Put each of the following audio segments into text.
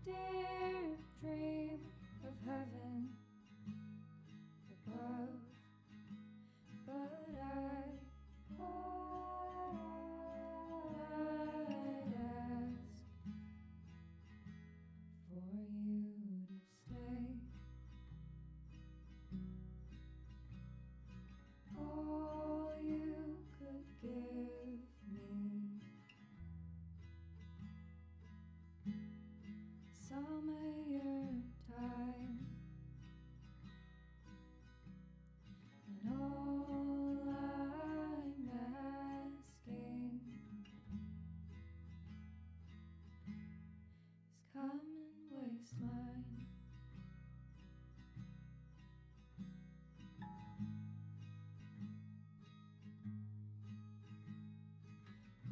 dear dream of heaven above, but I'd ask for you to stay. All you could give me, some of your time, and all I'm asking is come and waste mine.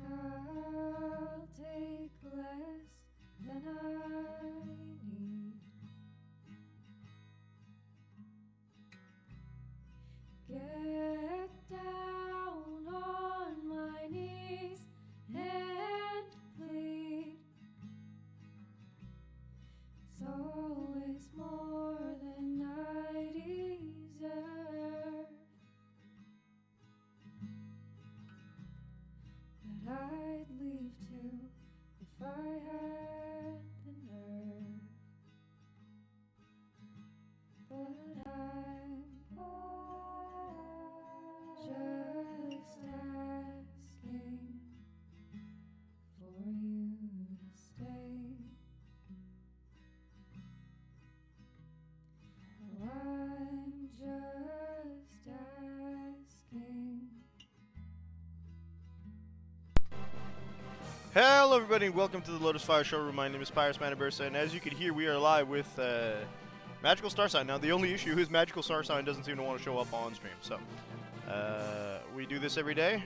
I'll take less than I need. Get down on my knees and plead. It's always more than I deserve that I'd leave to if I had the nerve. But I'm just asking for you to stay. Oh, I'm just asking. Hello everybody, welcome to the Lotus Fire Showroom. My name is Pyrus Manibursa, and as you can hear, we are live with Magical Starsign. Now, the only issue is Magical Starsign doesn't seem to want to show up on stream, so we do this every day.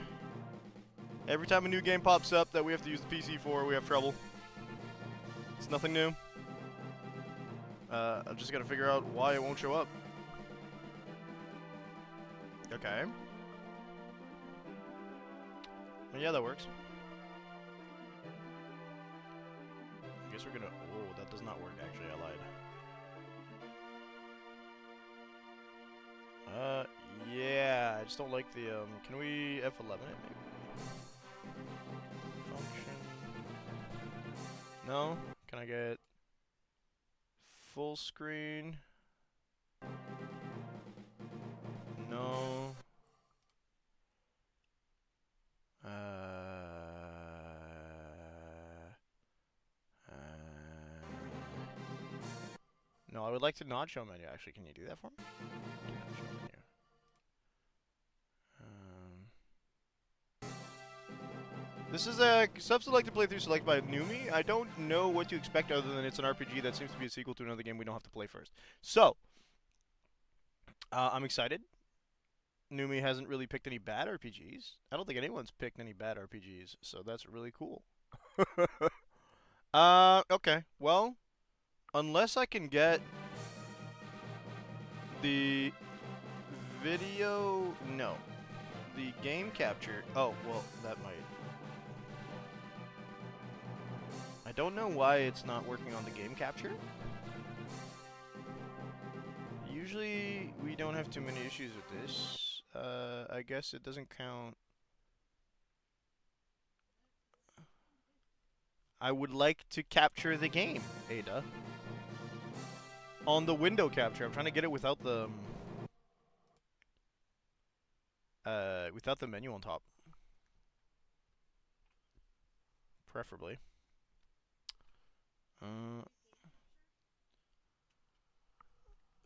Every time a new game pops up that we have to use the PC for, we have trouble. It's nothing new. I've just got to figure out why it won't show up. Okay. Well, yeah, that works. I guess we're gonna... Oh, that does not work, actually. I lied. Yeah, I just don't like the, can we F11 it, maybe? Function... No? Can I get... full screen? No. No, I would like to not show menu. Actually, can you do that for me? Do not show menu. This is a sub-selected playthrough selected by Numi. I don't know what to expect other than it's an RPG that seems to be a sequel to another game we don't have to play first. So, I'm excited. Numi hasn't really picked any bad RPGs. I don't think anyone's picked any bad RPGs, so that's really cool. Okay. Well, unless I can get the video... No. The game capture... Oh, well, that might... I don't know why it's not working on the game capture. Usually, we don't have too many issues with this. I guess it doesn't count. I would like to capture the game, Ada. On the window capture. I'm trying to get it without the... without the menu on top. Preferably.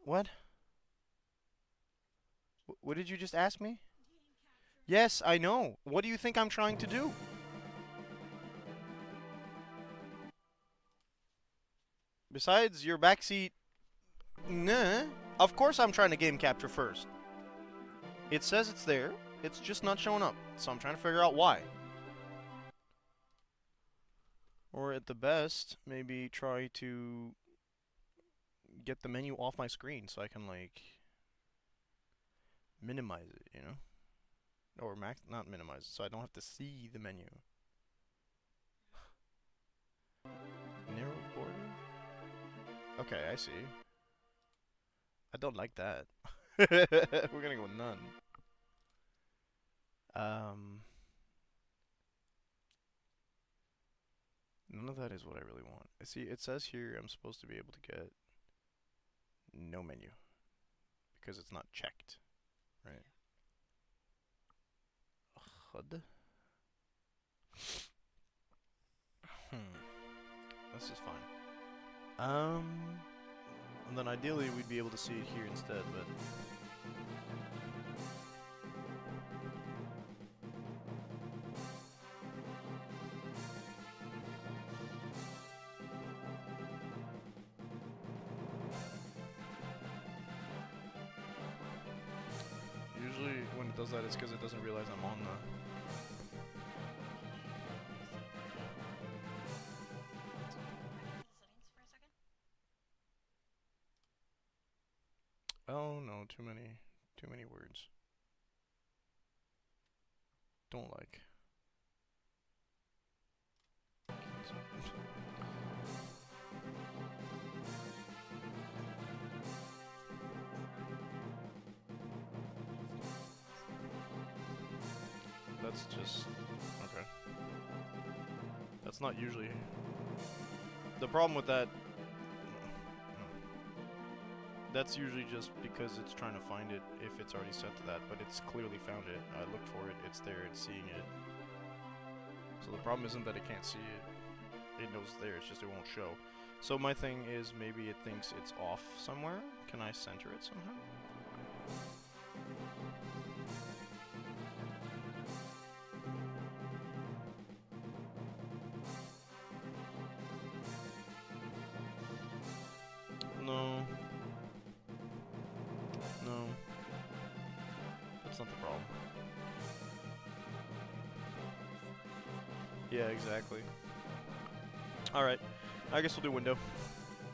What? What did you just ask me? Yes, I know. What do you think I'm trying to do? Besides your backseat... Nah. Of course I'm trying to game capture first. It says it's there. It's just not showing up. So I'm trying to figure out why. Or at the best, maybe try to get the menu off my screen so I can, like, minimize it, you know? Or not minimize it, so I don't have to see the menu. Narrow border? Okay, I see. I don't like that. We're gonna go with none. None of that is what I really want. See, it says here I'm supposed to be able to get no menu because it's not checked, right? HUD. This is fine. And then ideally we'd be able to see it here instead, but usually when it does that, it's because it doesn't realize I'm on the. Oh no, too many words. Don't like. That's just okay. That's not usually the problem with that. That's usually just because it's trying to find it if it's already set to that, but it's clearly found it. I looked for it, it's there, it's seeing it. So the problem isn't that it can't see it. It knows it's there, it's just it won't show. So my thing is maybe it thinks it's off somewhere. Can I center it somehow? No. No. That's not the problem. Yeah, exactly. Alright. I guess we'll do window.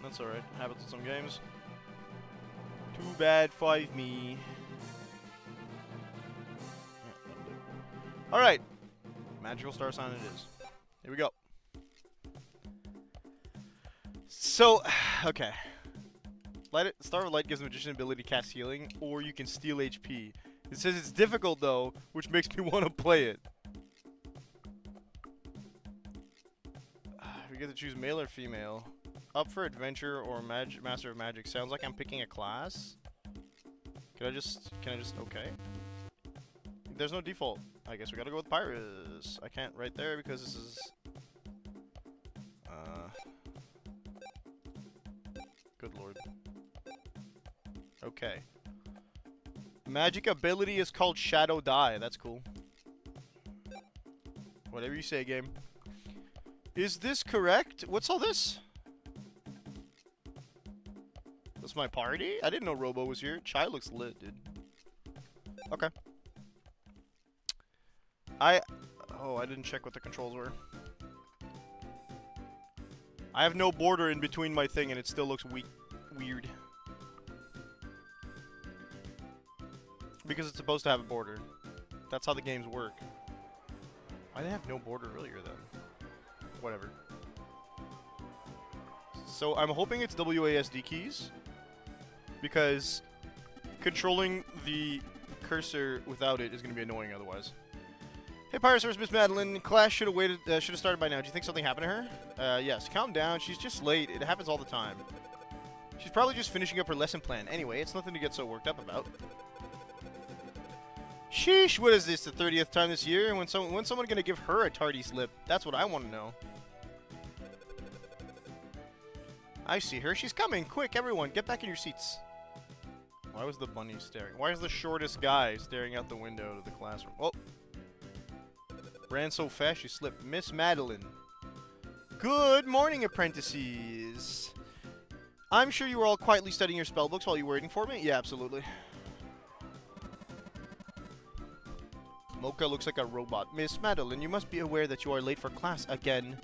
That's alright. Happens in some games. Too bad, 5 me. Yeah, that'll do. Alright. Magical Starsign it is. Here we go. So, okay. Star of Light gives Magician ability to cast healing, or you can steal HP. It says it's difficult though, which makes me want to play it. We get to choose male or female. Up for adventure or master of magic. Sounds like I'm picking a class. Can I just okay? There's no default. I guess we gotta go with Pyrus. I can't right there because this is good lord. Okay. Magic ability is called Shadow Die. That's cool. Whatever you say, game. Is this correct? What's all this? That's my party? I didn't know Robo was here. Chai looks lit, dude. Okay. Oh, I didn't check what the controls were. I have no border in between my thing and it still looks weird. Because it's supposed to have a border. That's how the games work. Why did they have no border earlier then? Whatever. So I'm hoping it's WASD keys. Because controlling the cursor without it is going to be annoying otherwise. Hey, Pirates vs. Miss Madeline. Class should have waited. Should have started by now. Do you think something happened to her? Yes. Calm down. She's just late. It happens all the time. She's probably just finishing up her lesson plan. Anyway, it's nothing to get so worked up about. Sheesh. What is this? The 30th time this year? When's someone gonna give her a tardy slip? That's what I want to know. I see her. She's coming. Quick, everyone, get back in your seats. Why was the bunny staring? Why is the shortest guy staring out the window to the classroom? Oh. Ran so fast she slipped. Miss Madeline. Good morning, apprentices. I'm sure you were all quietly studying your spell books while you were waiting for me? Yeah, absolutely. Mocha looks like a robot. Miss Madeline, you must be aware that you are late for class again.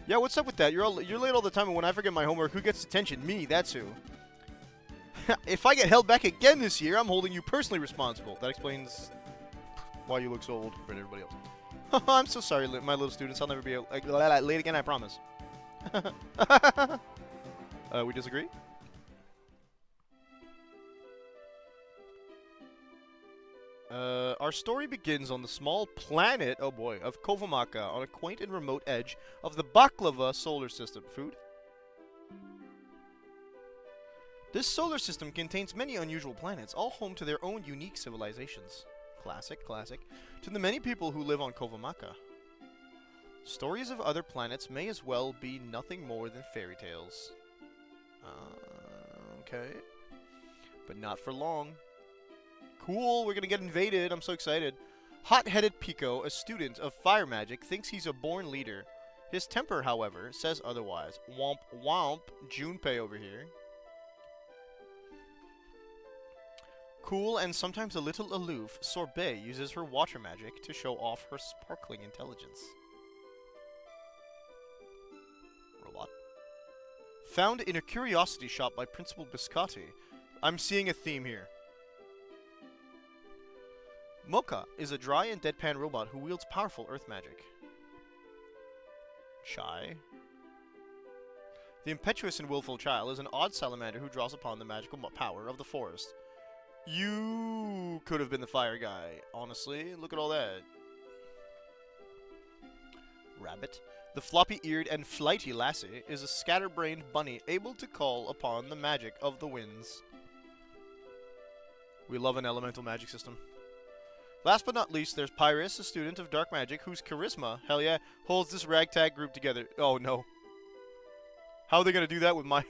Yeah, what's up with that? You're late all the time, and when I forget my homework, who gets attention? Me, that's who. If I get held back again this year, I'm holding you personally responsible. That explains why you look so old compared to everybody else. I'm so sorry, my little students. I'll never be late again, I promise. We disagree? Our story begins on the small planet, oh boy, of Kovamaka, on a quaint and remote edge of the Baklava solar system. Food? This solar system contains many unusual planets, all home to their own unique civilizations. Classic, classic. To the many people who live on Kovamaka, stories of other planets may as well be nothing more than fairy tales. Okay. But not for long. Cool, we're gonna get invaded. I'm so excited. Hot-headed Pico, a student of fire magic, thinks he's a born leader. His temper, however, says otherwise. Womp womp. Junpei over here. Cool and sometimes a little aloof, Sorbet uses her water magic to show off her sparkling intelligence. Robot. Found in a curiosity shop by Principal Biscotti. I'm seeing a theme here. Mocha is a dry and deadpan robot who wields powerful earth magic. Chai. The impetuous and willful child is an odd salamander who draws upon the magical power of the forest. You could have been the fire guy, honestly. Look at all that. Rabbit. The floppy-eared and flighty lassie is a scatterbrained bunny able to call upon the magic of the winds. We love an elemental magic system. Last but not least, there's Pyrus, a student of dark magic whose charisma, hell yeah, holds this ragtag group together. Oh no. How are they gonna do that with my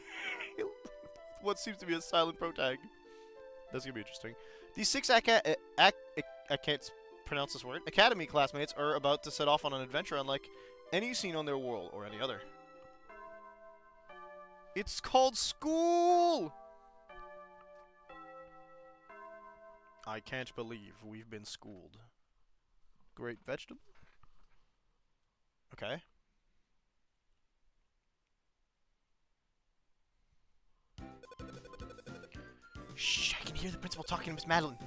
what seems to be a silent protag? That's gonna be interesting. These 6 I can't pronounce this word. Academy classmates are about to set off on an adventure unlike any seen on their world or any other. It's called school! I can't believe we've been schooled. Great vegetable? Okay. Shh, I can hear the principal talking to Miss Madeline.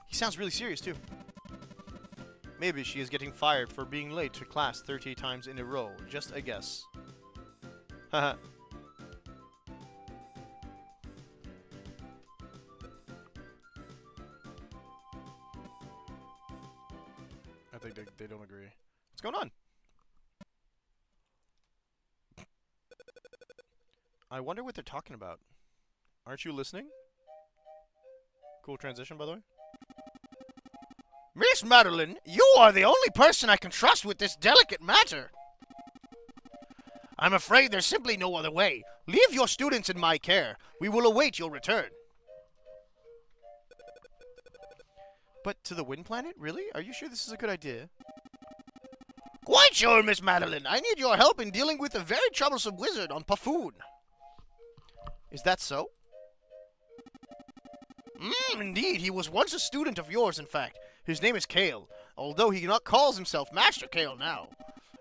He sounds really serious, too. Maybe she is getting fired for being late to class 30 times in a row. Just a guess. Haha. I think they don't agree. What's going on? I wonder what they're talking about. Aren't you listening? Cool transition, by the way. Miss Madeline, you are the only person I can trust with this delicate matter. I'm afraid there's simply no other way. Leave your students in my care. We will await your return. But to the Wind Planet? Really? Are you sure this is a good idea? Quite sure, Miss Madeline. I need your help in dealing with a very troublesome wizard on Paffoon. Is that so? Indeed. He was once a student of yours, in fact. His name is Kale, although he not calls himself Master Kale now.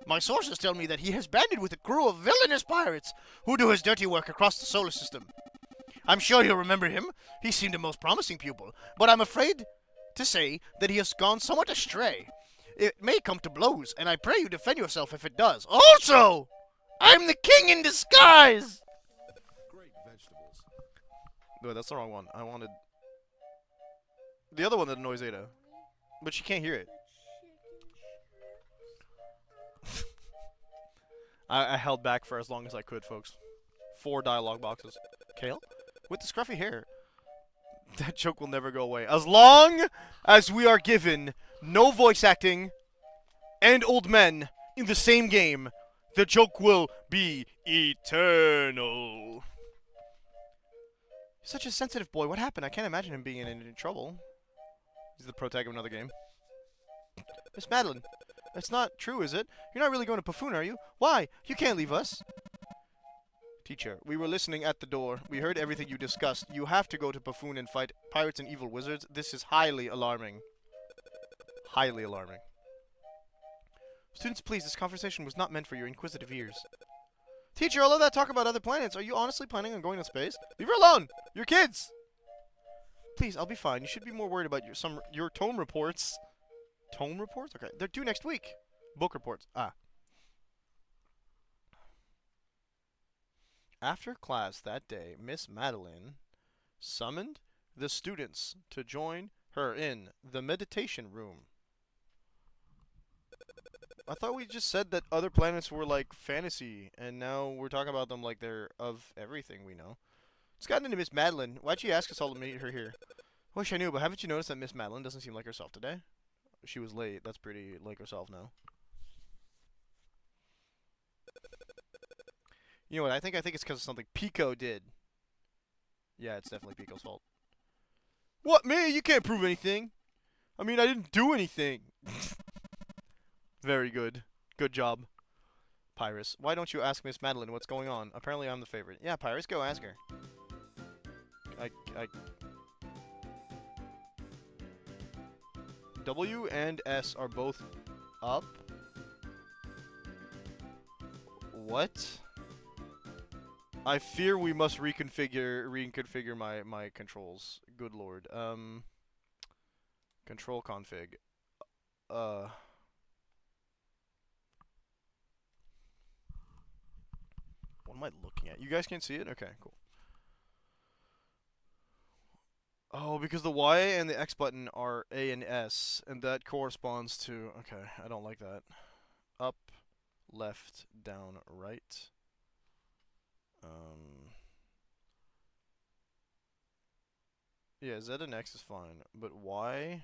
My sources tell me that he has banded with a crew of villainous pirates who do his dirty work across the solar system. I'm sure you'll remember him. He seemed a most promising pupil, but I'm afraid to say that he has gone somewhat astray. It may come to blows, and I pray you defend yourself if it does. Also, I'm the king in disguise! Great vegetables. No, that's the wrong one. I wanted the other one that annoys Ada. But she can't hear it. I held back for as long as I could, folks. 4 dialogue boxes. Kale? With the scruffy hair. That joke will never go away. As long as we are given no voice acting and old men in the same game, the joke will be eternal. Such a sensitive boy. What happened? I can't imagine him being in trouble. He's the protagonist of another game. Miss Madeline, that's not true, is it? You're not really going to Paffoon, are you? Why? You can't leave us. Teacher, we were listening at the door. We heard everything you discussed. You have to go to Paffoon and fight pirates and evil wizards. This is highly alarming. Highly alarming. Students, please, this conversation was not meant for your inquisitive ears. Teacher, all of that talk about other planets, are you honestly planning on going to space? Leave her alone! You're kids! Please, I'll be fine. You should be more worried about your tome reports. Tome reports? Okay, they're due next week. Book reports. Ah. After class that day, Miss Madeline summoned the students to join her in the meditation room. I thought we just said that other planets were like fantasy, and now we're talking about them like they're of everything we know. Let's get into Miss Madeline. Why'd she ask us all to meet her here? Wish I knew, but haven't you noticed that Miss Madeline doesn't seem like herself today? She was late. That's pretty like herself now. You know what? I think it's because of something Pico did. Yeah, it's definitely Pico's fault. What, me? You can't prove anything. I mean, I didn't do anything. Very good. Good job, Pyrus. Why don't you ask Miss Madeline what's going on? Apparently I'm the favorite. Yeah, Pyrus, go ask her. W and S are both up. What? I fear we must reconfigure my controls. Good lord. Control config. What am I looking at? You guys can't see it? Okay, cool. Oh, because the Y and the X button are A and S, and that corresponds to... Okay, I don't like that. Up, left, down, right. Yeah, Z and X is fine, but Y...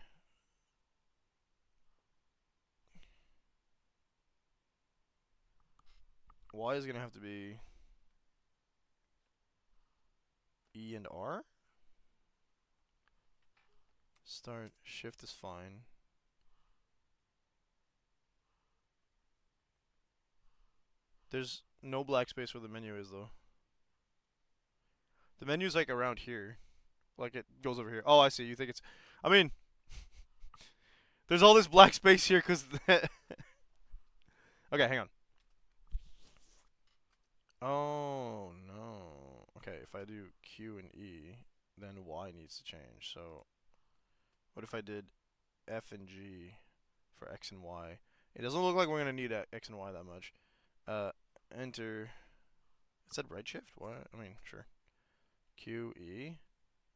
Y is gonna have to be... E and R? Start, shift is fine. There's no black space where the menu is, though. The menu's like around here. Like it goes over here. Oh, I see. You think it's... I mean... there's all this black space here because... okay, hang on. Oh, no. Okay, if I do Q and E, then Y needs to change. So, what if I did F and G for X and Y? It doesn't look like we're going to need X and Y that much. Enter. It said right shift? What? I mean, sure. Q, E.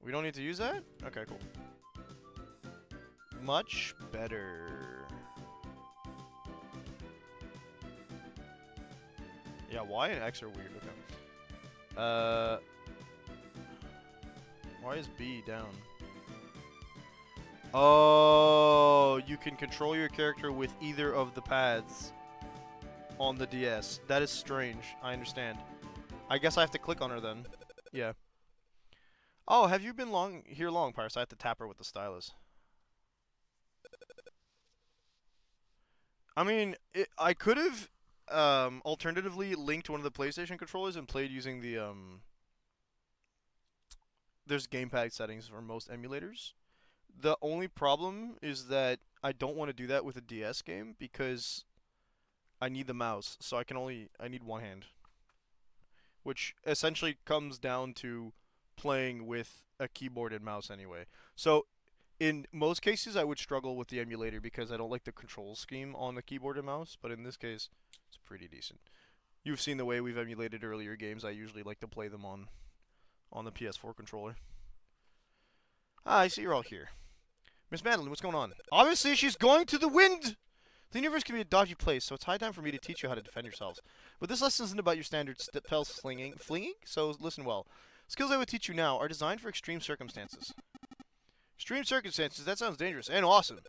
We don't need to use that? Okay, cool. Much better. Yeah, Y and X are weird. Okay. Why is B down? Oh, you can control your character with either of the paths on the DS. That is strange. I understand. I guess I have to click on her then. Yeah. Oh, have you been here long, Pyrus? I have to tap her with the stylus. I mean, I could have alternatively linked one of the PlayStation controllers and played using the there's gamepad settings for most emulators. The only problem is that I don't want to do that with a DS game because I need the mouse, so I need one hand. Which essentially comes down to playing with a keyboard and mouse anyway. So in most cases I would struggle with the emulator because I don't like the control scheme on the keyboard and mouse, but in this case it's pretty decent. You've seen the way we've emulated earlier games. I usually like to play them on the PS4 controller. Ah, I see you're all here. Miss Madeline, what's going on? Obviously, she's going to the wind! The universe can be a dodgy place, so it's high time for me to teach you how to defend yourselves. But this lesson isn't about your standard spell flinging, so listen well. Skills I would teach you now are designed for extreme circumstances. Extreme circumstances? That sounds dangerous and awesome.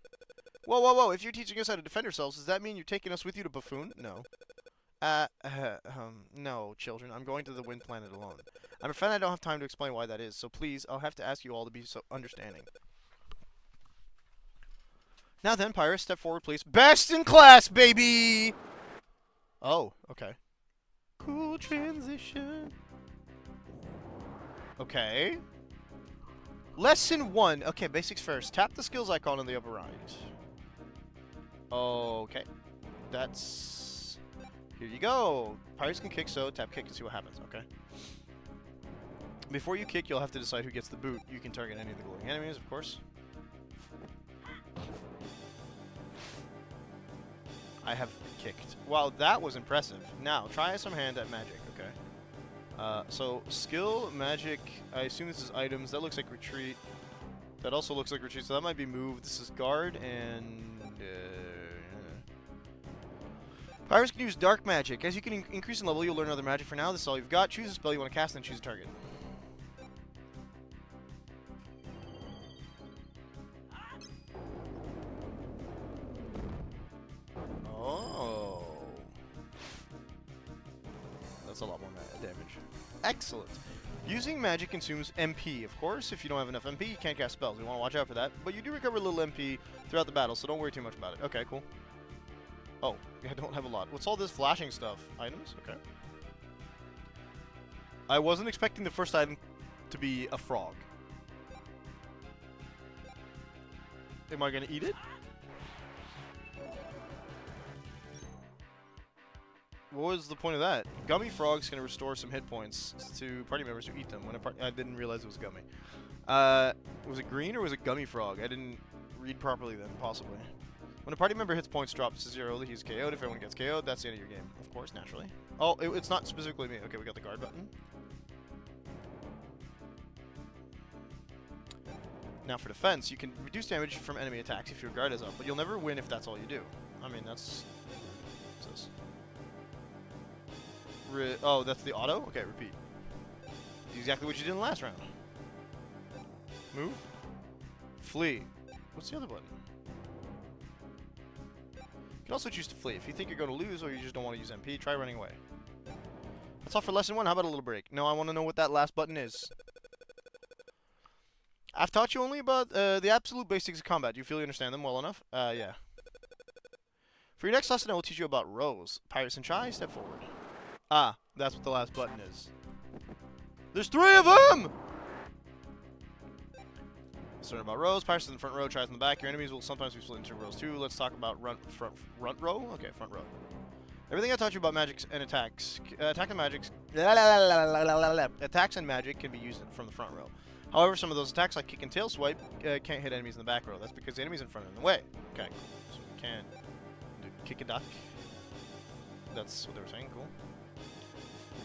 Whoa, whoa, whoa, if you're teaching us how to defend ourselves, does that mean you're taking us with you to Buffoon? No. No, children. I'm going to the wind planet alone. I'm afraid I don't have time to explain why that is, so please, I'll have to ask you all to be so understanding. Now then, Pyrus, step forward, please. Best in class, baby! Oh, okay. Cool transition. Okay. Lesson 1. Okay, basics first. Tap the skills icon on the upper right. Okay. That's... Here you go. Pyrus can kick, so tap kick and see what happens, okay? Before you kick, you'll have to decide who gets the boot. You can target any of the glowing enemies, of course. I have kicked. Wow, that was impressive. Now, try some hand at magic, okay? So skill, magic, I assume this is items. That looks like retreat. That also looks like retreat, so that might be move. This is guard, and... Pirates can use dark magic. As you can increase in level, you'll learn another magic. For now, this is all you've got. Choose a spell you want to cast, and then choose a target. Oh. That's a lot more damage. Excellent. Using magic consumes MP. Of course, if you don't have enough MP, you can't cast spells. You want to watch out for that. But you do recover a little MP throughout the battle, so don't worry too much about it. Okay, cool. Oh, I don't have a lot. What's all this flashing stuff? Items? Okay. I wasn't expecting the first item to be a frog. Am I going to eat it? What was the point of that? Gummy frogs can restore some hit points to party members who eat them. I didn't realize it was gummy. Was it green or was it gummy frog? I didn't read properly then, possibly. When a party member hits points drops to 0, he's KO'd. If everyone gets KO'd, that's the end of your game. Of course, naturally. Oh, it's not specifically me. Okay, we got the guard button. Now for defense, you can reduce damage from enemy attacks if your guard is up, but you'll never win if that's all you do. I mean, that's... What's this? Oh, that's the auto? Okay, repeat. Exactly what you did in the last round. Move. Flee. What's the other button? You can also choose to flee. If you think you're going to lose or you just don't want to use MP, try running away. That's all for lesson 1. How about a little break? No, I want to know what that last button is. I've taught you only about the absolute basics of combat. Do you feel you understand them well enough? Yeah. For your next lesson, I will teach you about rows. Pirates and Chai, step forward. Ah, that's what the last button is. There's 3 of them! Let's learn about rows. Pirates in the front row, Chai's in the back. Your enemies will sometimes be split into rows too. Let's talk about front row? Okay, front row. Everything I taught you about magics and attacks, attacks and magic can be used from the front row. However, some of those attacks, like kick and tail swipe, can't hit enemies in the back row. That's because the enemies in front are in the way. Okay, so we can't do kick a duck. That's what they were saying. Cool.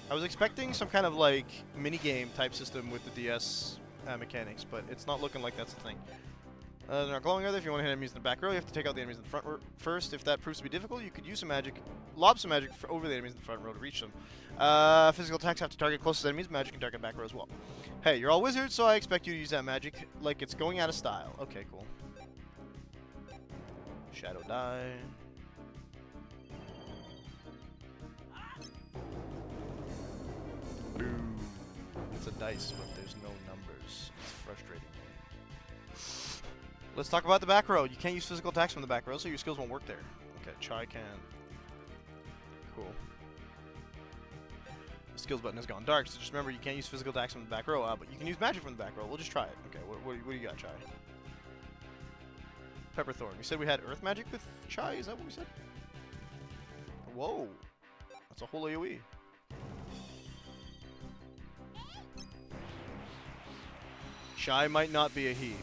I was expecting some kind of like mini game type system with the DS mechanics, but it's not looking like that's a thing. They're not glowing either. If you want to hit enemies in the back row, you have to take out the enemies in the front row first. If that proves to be difficult, you could use some magic, lob some magic over the enemies in the front row to reach them. Physical attacks have to target closest enemies. Magic can target back row as well. Hey, you're all wizards, so I expect you to use that magic like it's going out of style. Okay, cool. Shadow die. Boom. It's a dice, but there's no numbers. It's frustrating. Let's talk about the back row. You can't use physical attacks from the back row, so your skills won't work there. Okay, Chai can. Cool. The skills button has gone dark, so just remember you can't use physical attacks from the back row, but you can use magic from the back row. We'll just try it. Okay, what do you got, Chai? Pepperthorn. We said we had earth magic with Chai? Is that what we said? Whoa. That's a whole AoE. Chai might not be a he.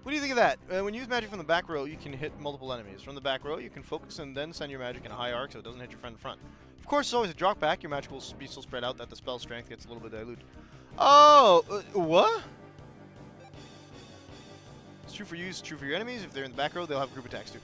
What do you think of that? When you use magic from the back row, you can hit multiple enemies. From the back row, you can focus and then send your magic in a high arc so it doesn't hit your friend in front. Of course, it's always a drop back. Your magic will be so spread out that the spell strength gets a little bit diluted. Oh! What? It's true for you, it's true for your enemies. If they're in the back row, they'll have group attacks too.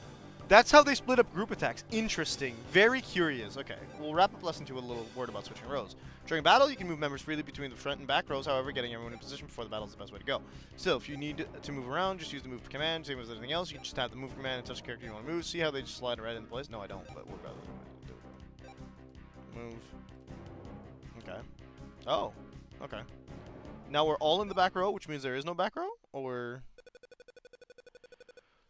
That's how they split up group attacks. Interesting. Very curious. Okay, we'll wrap up lesson 2 with a little word about switching rows. During battle, you can move members freely between the front and back rows. However, getting everyone in position before the battle is the best way to go. Still, if you need to move around, just use the move command. Same as anything else, you just tap the move command and touch the character you want to move. See how they just slide right into place? No, I don't, but we're about to do it. Move. Okay. Oh, okay. Now we're all in the back row, which means there is no back row? Or...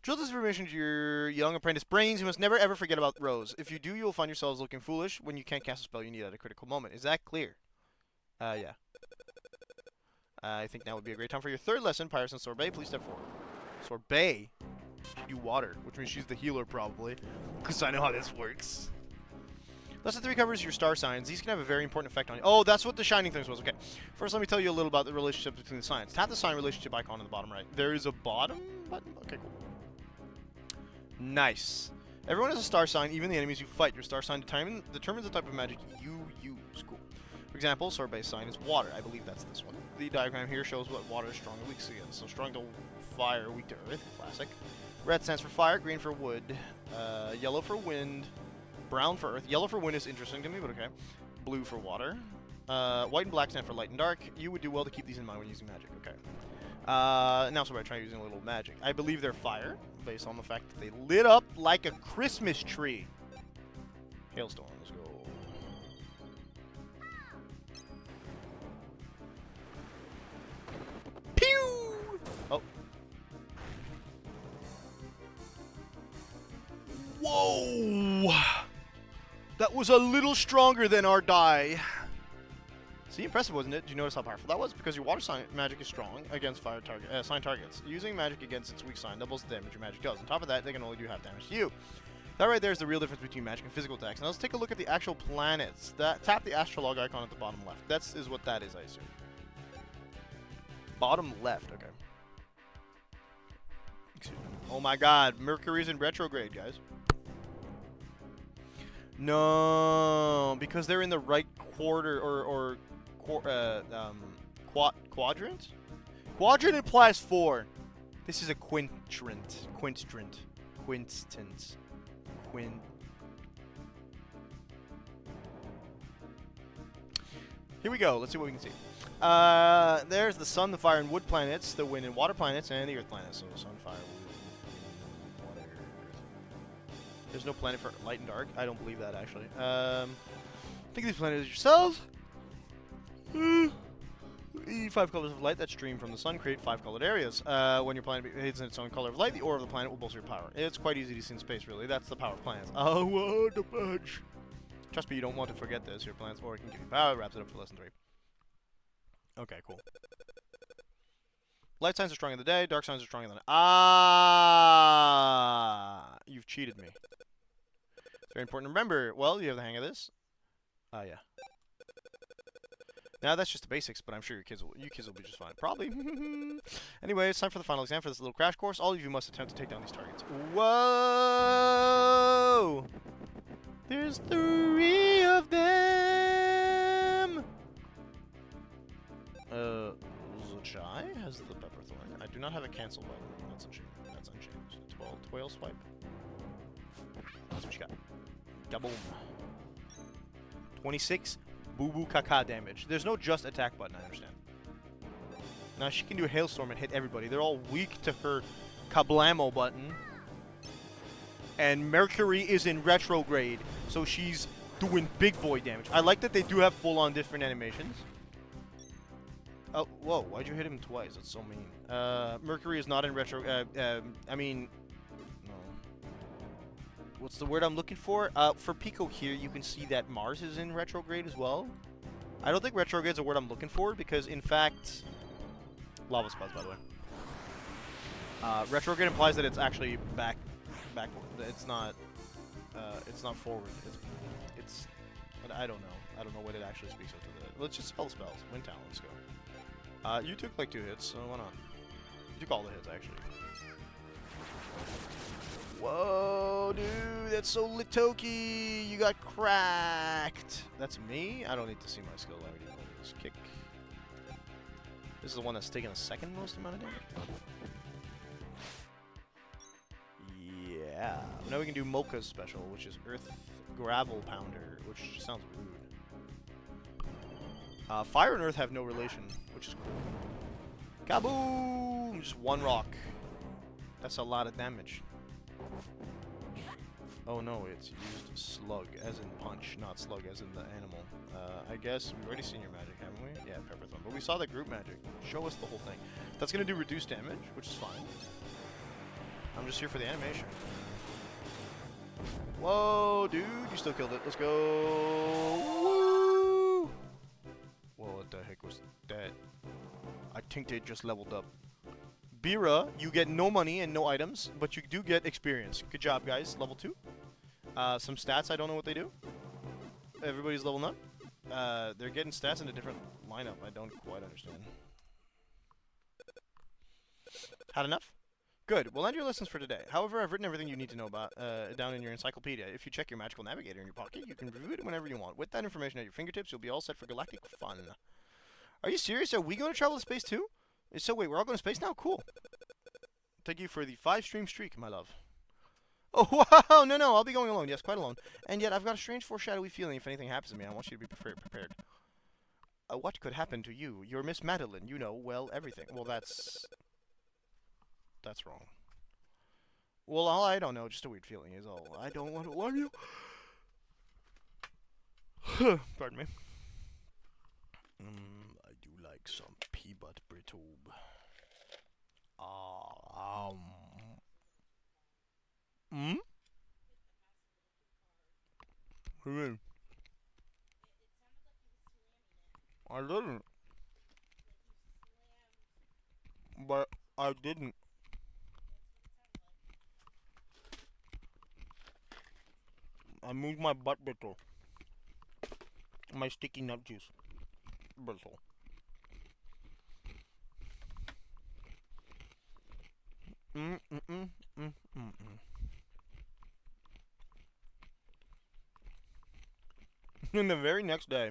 Drill this information to your young apprentice brains. You must never ever forget about rows. If you do, you will find yourselves looking foolish when you can't cast a spell you need at a critical moment. Is that clear? Yeah. I think now would be a great time for your 3rd lesson, Pirates and Sorbet. Please step forward. Sorbet? You water, which means she's the healer probably, because I know how this works. Lesson 3 covers your star signs. These can have a very important effect on you. Oh, that's what the shining things was. Okay. First, let me tell you a little about the relationship between the signs. Tap the sign relationship icon on the bottom right. There is a bottom button? Okay, cool. Nice. Everyone is a star sign, even the enemies you fight. Your star sign determines the type of magic you use. Cool. For example, sword-based sign is water. I believe that's this one. The diagram here shows what water is strong and weak against. So strong to fire, weak to earth. Classic. Red stands for fire, green for wood, yellow for wind, brown for earth. Yellow for wind is interesting to me, but okay. Blue for water. White and black stand for light and dark. You would do well to keep these in mind when using magic. Okay. Now somebody try using a little magic. I believe they're fire, based on the fact that they lit up like a Christmas tree. Hailstorm, let's go. Pew! Oh. Whoa! That was a little stronger than our die. See, impressive, wasn't it? Did you notice how powerful that was? Because your water sign magic is strong against fire sign targets. Using magic against its weak sign doubles the damage your magic does. On top of that, they can only do half damage to you. That right there is the real difference between magic and physical attacks. Now let's take a look at the actual planets. Tap the astrolog icon at the bottom left. That is what that is, I assume. Bottom left, okay. Excuse me. Oh my god, Mercury's in retrograde, guys. No, because they're in the right quarter or quadrant? Quadrant implies 4. This is a quintrant. Here we go. Let's see what we can see. There's the sun, the fire, and wood planets, the wind and water planets, and the earth planets. So sun, fire, wood, water, earth. There's no planet for light and dark. I don't believe that, actually. Think of these planets yourselves. 5 colors of light that stream from the sun create 5 colored areas. When your planet hits its own color of light, the aura of the planet will bolster your power. It's quite easy to see in space, really. That's the power of planets. I want a bunch. Trust me, you don't want to forget this. Your planet's aura can give you power. Wraps it up for lesson 3. Okay, cool. Light signs are strong in the day. Dark signs are stronger than night. Ah, you've cheated me. It's very important to remember. Well, you have the hang of this. Yeah. Now that's just the basics, but I'm sure you kids will be just fine. Probably. Anyway, it's time for the final exam for this little crash course. All of you must attempt to take down these targets. Whoa! There's 3 of them! Zachai has the pepperthorn. I do not have a cancel button. That's unchanged. That's unchanged. 12 swipe. That's what you got. Kaboom. 26 boo-boo caca damage. There's no just attack button, I understand. Now she can do a hailstorm and hit everybody. They're all weak to her kablamo button. And Mercury is in retrograde, so she's doing big boy damage. I like that they do have full-on different animations. Oh, whoa, why'd you hit him twice? That's so mean. Mercury is not in retro... I mean... No. What's the word I'm looking for? For Pico here, you can see that Mars is in retrograde as well. I don't think retrograde is a word I'm looking for, because, in fact... Lava spots, by the way. Retrograde implies that it's actually backward. It's not forward. It's... I don't know. I don't know what it actually speaks of to the... Let's just spell the spells. Wind Talon, let's go. You took like 2 hits, so why not? You took all the hits, actually. Whoa, dude, that's so Litoki! You got cracked! That's me? I don't need to see my skill. I already know this. Kick. This is the one that's taking the second most amount of damage. Yeah. Now we can do Mocha's special, which is Earth Gravel Pounder, which sounds rude. Fire and Earth have no relation, which is cool. Kaboom! Just 1 rock. That's a lot of damage. Oh no, it's used slug, as in punch, not slug as in the animal. I guess we've already seen your magic, haven't we? Yeah, Pepperthorn. But we saw that group magic. Show us the whole thing. That's going to do reduced damage, which is fine. I'm just here for the animation. Whoa, dude, you still killed it. Let's go. Woo! Whoa, what the heck was that? I think they just leveled up. Bira, you get no money and no items, but you do get experience. Good job, guys. Level 2. Some stats, I don't know what they do. Everybody's leveling up. They're getting stats in a different lineup. I don't quite understand. Had enough? Good. We'll end your lessons for today. However, I've written everything you need to know about down in your encyclopedia. If you check your magical navigator in your pocket, you can review it whenever you want. With that information at your fingertips, you'll be all set for galactic fun. Are you serious? Are we going to travel to space too? So wait, we're all going to space now? Cool. Thank you for the 5-stream streak, my love. Oh, wow! No, I'll be going alone. Yes, quite alone. And yet, I've got a strange foreshadowy feeling if anything happens to me. I want you to be prepared. What could happen to you? You're Miss Madeline. You know, well, everything. Well, that's wrong. Well, all I don't know, just a weird feeling is all. I don't want to alarm you. Pardon me. I do like some peanut brittle. Hmm? What do you mean? I didn't. But I didn't. I moved my butt brittle. My sticky nut juice brittle. And the very next day,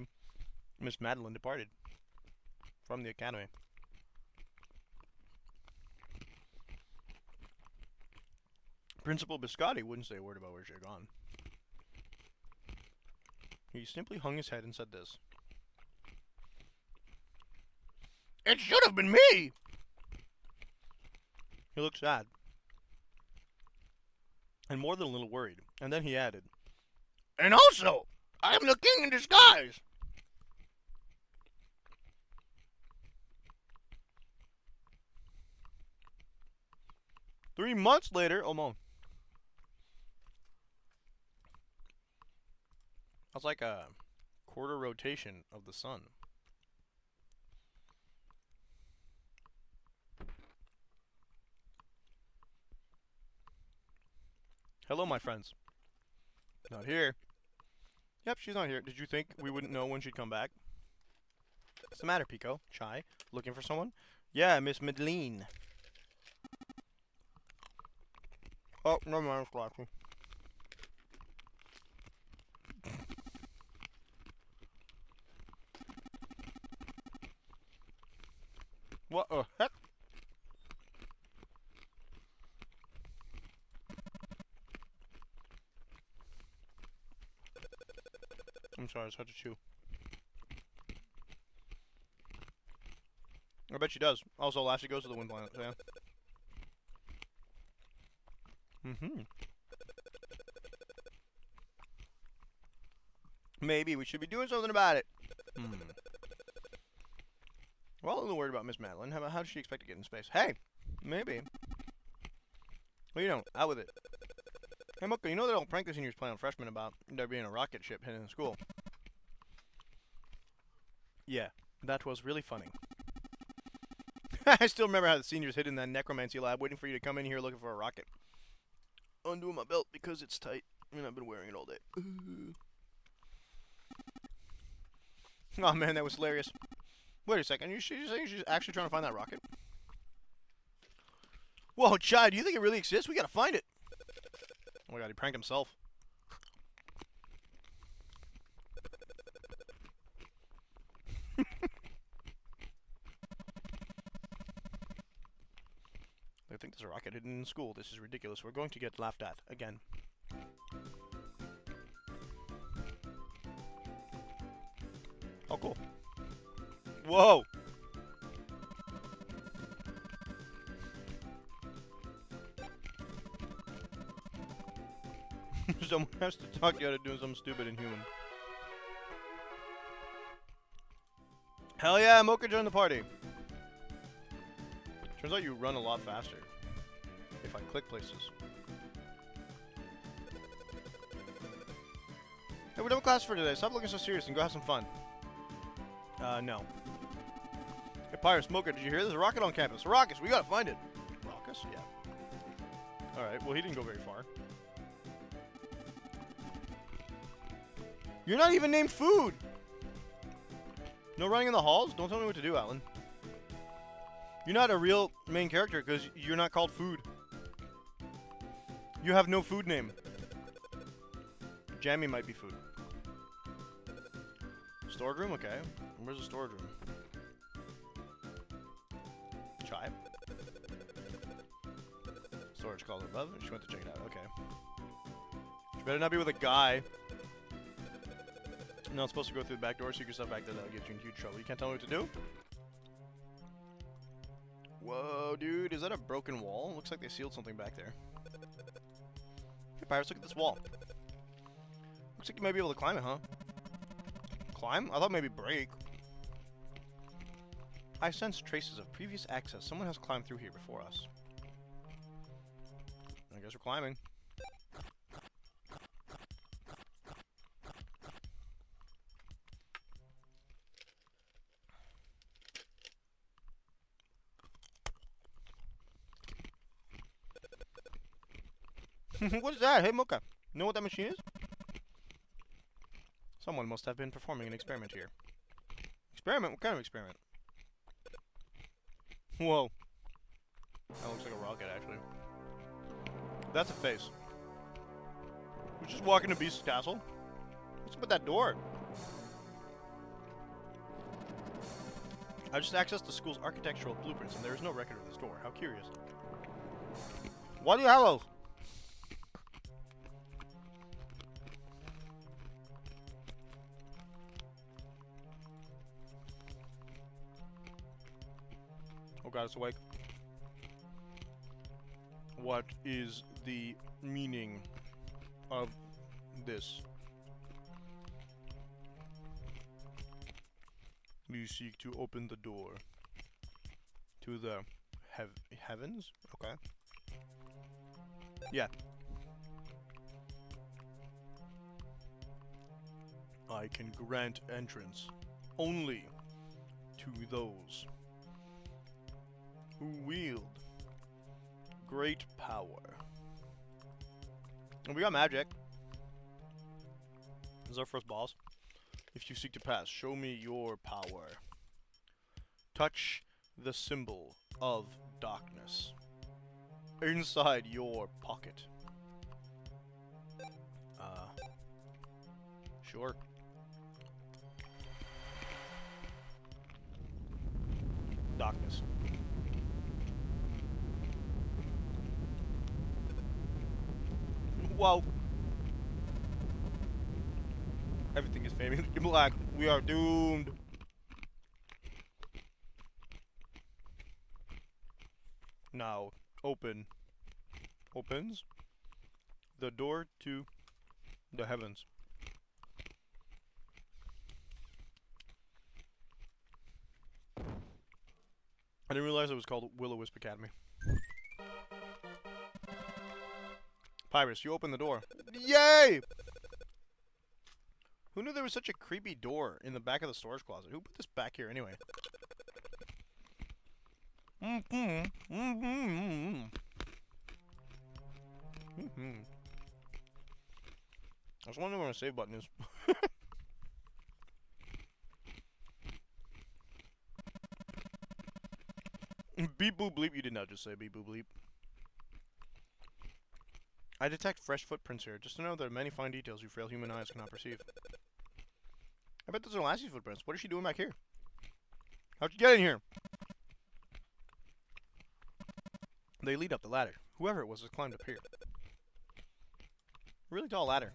Miss Madeline departed from the academy. Principal Biscotti wouldn't say a word about where she had gone. He simply hung his head and said this. It should have been me! He looked sad. And more than a little worried. And then he added, and also, I am the king in disguise! 3 months later, oh no. That's like a quarter rotation of the sun. Hello, my friends. Not here. Yep, she's not here. Did you think we wouldn't know when she'd come back? What's the matter, Pico? Shy? Looking for someone? Yeah, Miss Madeline. Oh, never mind, it's laughing. What the heck? I'm sorry, it's hard to chew. I bet she does. Also, Lassie goes to the wind planet, so yeah. Maybe we should be doing something about it. Well, I'm a little worried about Miss Madeline. How does she expect to get in space? Hey, maybe. Well, you know, out with it. Hey, Mocha, you know that old prank the seniors play on freshmen about there being a rocket ship hidden in school? Yeah, that was really funny. I still remember how the seniors hid in that necromancy lab waiting for you to come in here looking for a rocket. Undoing my belt because it's tight. I mean, I've been wearing it all day. Oh man, that was hilarious. Wait a second, you saying she's actually trying to find that rocket? Whoa, Chai, do you think it really exists? We gotta find it. Oh my god, he pranked himself. I think there's a rocket hidden in school. This is ridiculous. We're going to get laughed at again. Oh, cool. Whoa! Someone has to talk you out of doing something stupid and human. Hell yeah, Mocha joined the party. Turns out you run a lot faster if I click places. Hey, we're done with class for today. Stop looking so serious and go have some fun. No. Hey, Pyrus, Smoker, did you hear there's a rocket on campus? A rocket, we gotta find it. Rocket? Yeah. Alright, well, he didn't go very far. You're not even named Food! No running in the halls? Don't tell me what to do, Alan. You're not a real main character because you're not called Food. You have no food name. Jammy might be food. Storage room? Okay. Where's the storage room? Chai. Storage closet above. She went to check it out. Okay. She better not be with a guy. You're not supposed to go through the back door, so yourself back there. That'll get you in huge trouble. You can't tell me what to do? Whoa, dude. Is that a broken wall? Looks like they sealed something back there. Hey, Pirates, look at this wall. Looks like you might be able to climb it, huh? Climb? I thought maybe break. I sense traces of previous access. Someone has climbed through here before us. I guess we're climbing. What is that? Hey, Mocha. You know what that machine is? Someone must have been performing an experiment here. Experiment? What kind of experiment? Whoa. That looks like a rocket, actually. That's a face. We're just walking to Beast's castle. What's up with that door? I just accessed the school's architectural blueprints, and there is no record of this door. How curious. Why do you have those? Oh god, it's awake. What is the meaning of this? You seek to open the door to the heavens? Okay. Yeah. I can grant entrance only to those who wield great power. And we got magic. This is our first boss. If you seek to pass, show me your power. Touch the symbol of darkness inside your pocket. Sure. Darkness. Whoa. Everything is fading to black. We are doomed. Now, open. Opens the door to the heavens. I didn't realize it was called Will-O-Wisp Academy. Pyrus, you open the door. Yay! Who knew there was such a creepy door in the back of the storage closet? Who put this back here anyway? I was wondering where my save button is. Beep boop bleep, you did not just say beep boop bleep. I detect fresh footprints here, just to know there are many fine details you frail human eyes cannot perceive. I bet those are Lassie's footprints. What is she doing back here? How'd you get in here? They lead up the ladder. Whoever it was has climbed up here. Really tall ladder.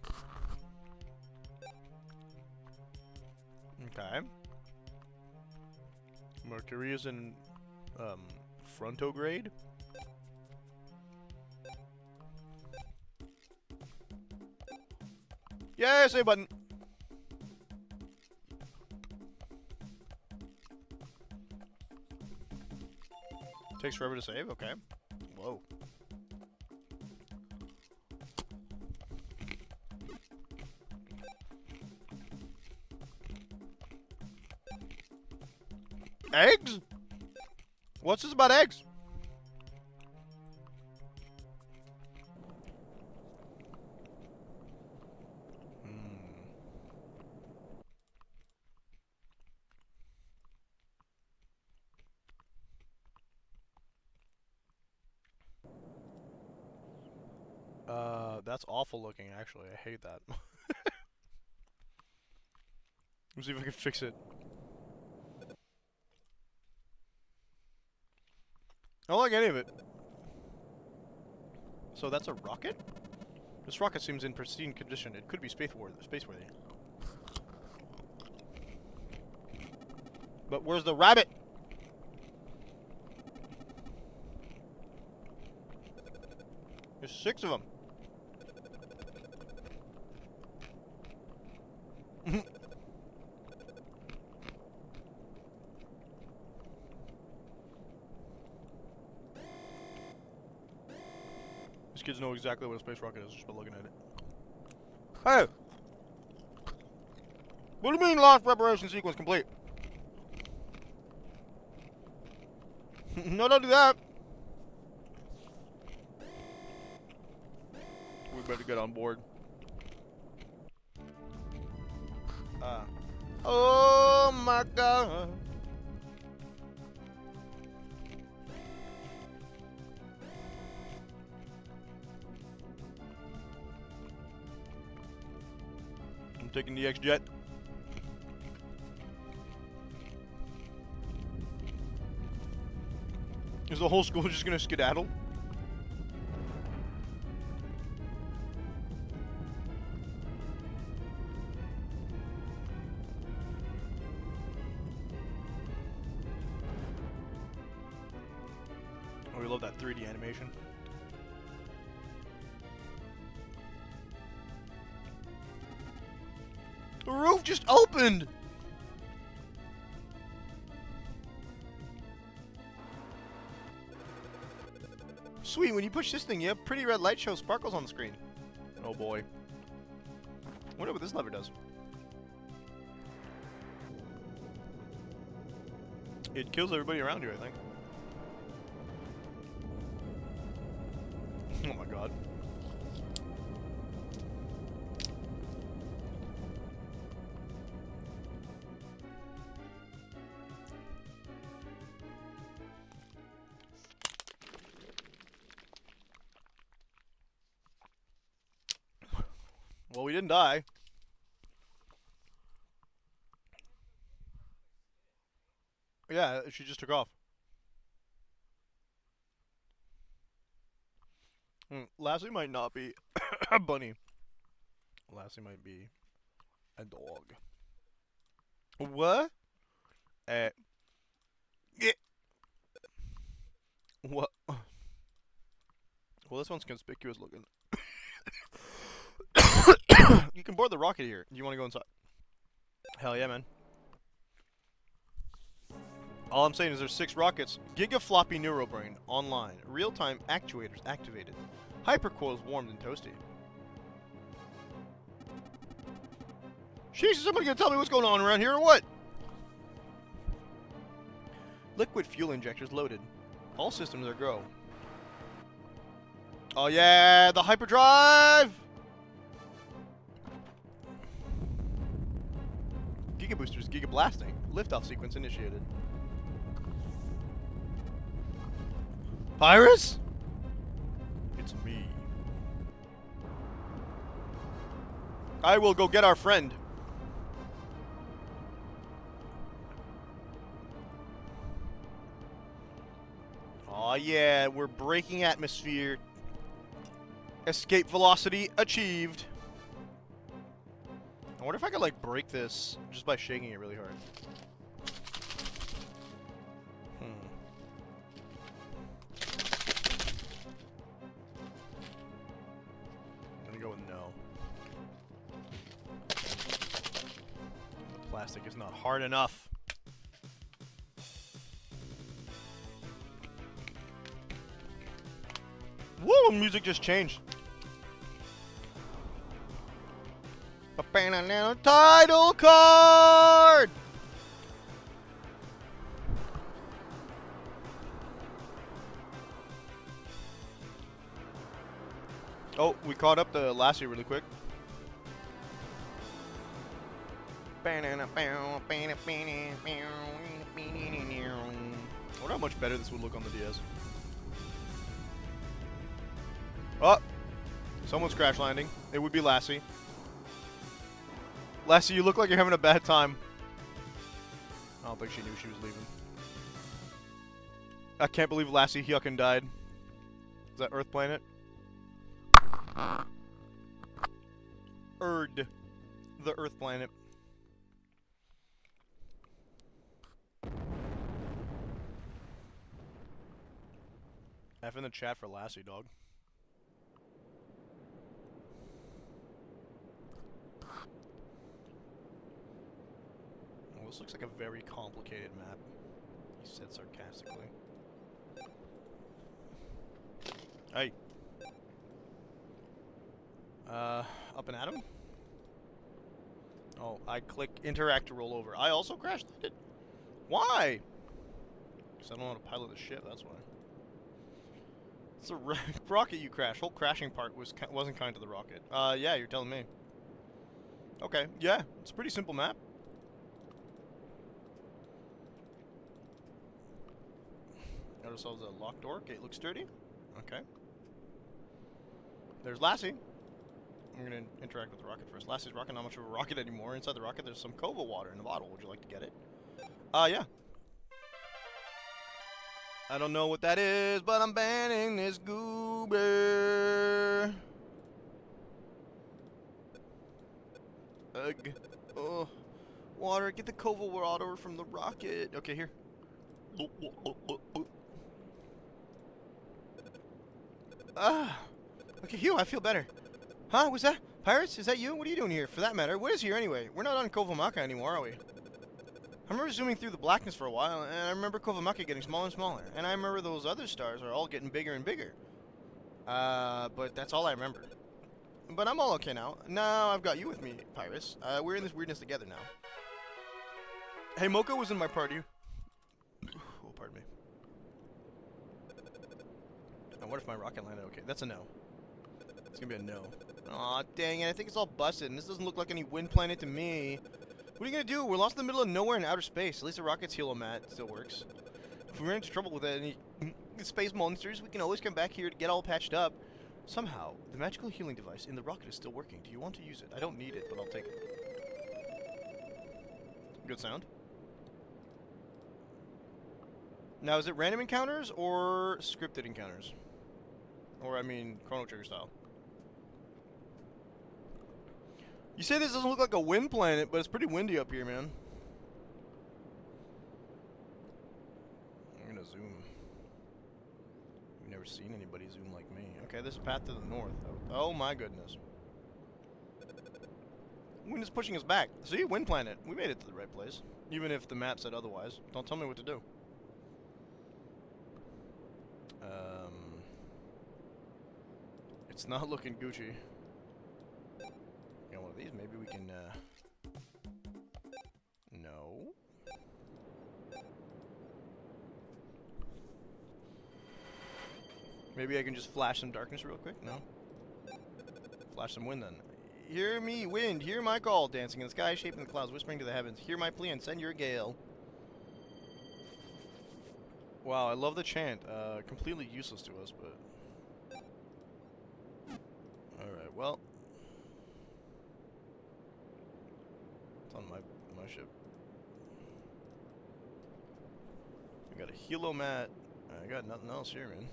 Okay. Mercury is in, frontograde? Yay, save button! Takes forever to save? Okay. Whoa. Eggs? What's this about eggs? That's awful looking, actually. I hate that. Let's see if I can fix it. I don't like any of it. So that's a rocket? This rocket seems in pristine condition. It could be spaceworthy. But where's the rabbit? There's 6 of them. These kids know exactly what a space rocket is just by looking at it. Hey! What do you mean launch preparation sequence complete? No, don't do that. We better get on board. Oh my god. I'm taking the X-Jet. Is the whole school just gonna skedaddle? Oh, we love that 3D animation. The roof just opened! Sweet, when you push this thing, you have pretty red light show sparkles on the screen. Oh boy. Wonder what this lever does. It kills everybody around you, I think. Oh my god. Well, we didn't die. Yeah, she just took off. Lassie might not be a bunny. Lassie might be a dog. What? Yeah. What? Well, this one's conspicuous looking. You can board the rocket here. Do you want to go inside? Hell yeah, man. All I'm saying is there's 6 rockets. Gigafloppy neurobrain online. Real-time actuators activated. Hypercoils warmed and toasty. Sheesh, is somebody gonna tell me what's going on around here or what? Liquid fuel injectors loaded. All systems are go. Oh yeah, the hyperdrive! Giga boosters, giga blasting. Liftoff sequence initiated. Pyrus? It's me. I will go get our friend. Aw, yeah, we're breaking atmosphere. Escape velocity achieved. I wonder if I could, like, break this just by shaking it really hard. I'm gonna go with no. The plastic is not hard enough. Woo! Music just changed. A title card! Oh, we caught up to Lassie really quick. I wonder how much better this would look on the DS. Oh! Someone's crash landing. It would be Lassie. Lassie, you look like you're having a bad time. I don't think she knew she was leaving. I can't believe Lassie Hyukin died. Is that Earth Planet? Erd. The Earth Planet. F in the chat for Lassie, dog. Well, this looks like a very complicated map, he said sarcastically. Hey. Up and at him? Oh, I click interact to roll over. I also crash landed. Why? Because I don't know how to pilot the ship, that's why. It's a rocket you crashed. Whole crashing part wasn't kind to the rocket. Yeah, you're telling me. Okay, yeah, it's a pretty simple map. Got ourselves a locked door. Gate looks sturdy. Okay. There's Lassie. I'm gonna interact with the rocket first. Lassie's rocket, not much of a rocket anymore. Inside the rocket, there's some Kova water in the bottle. Would you like to get it? Yeah. I don't know what that is, but I'm banning this goober. Ugh. Oh. Water. Get the Kova water from the rocket. Okay, here. Okay, Hugh, I feel better. Huh? What's that? Pirates? Is that you? What are you doing here? For that matter, what is here anyway? We're not on Kovamaka anymore, are we? I remember zooming through the blackness for a while, and I remember Kovamaka getting smaller and smaller. And I remember those other stars are all getting bigger and bigger. But that's all I remember. But I'm all okay now. Now I've got you with me, Pirates. We're in this weirdness together now. Hey, Mocha was in my party. Oh, pardon me. And what if my rocket landed okay? That's a no. It's gonna be a no. Aw, dang it. I think it's all busted, and this doesn't look like any wind planet to me. What are you gonna do? We're lost in the middle of nowhere in outer space. At least the rocket's helo-mat still works. If we run into trouble with any space monsters, we can always come back here to get all patched up. Somehow, the magical healing device in the rocket is still working. Do you want to use it? I don't need it, but I'll take it. Good sound. Now, is it random encounters or scripted encounters? Or, I mean, Chrono Trigger style. You say this doesn't look like a wind planet, but it's pretty windy up here, man. I'm gonna zoom. I've never seen anybody zoom like me. Okay, there's a path to the north. Oh my goodness. Wind is pushing us back. See? Wind planet. We made it to the right place. Even if the map said otherwise. Don't tell me what to do. It's not looking Gucci. Got one of these. Maybe we can, no. Maybe I can just flash some darkness real quick? No? Flash some wind then. Hear me, wind, hear my call, dancing in the sky, shaping the clouds, whispering to the heavens. Hear my plea and send your gale. Wow, I love the chant. Completely useless to us, but... Alright, well... It's on my ship. I got a helo-mat. I got nothing else here, man.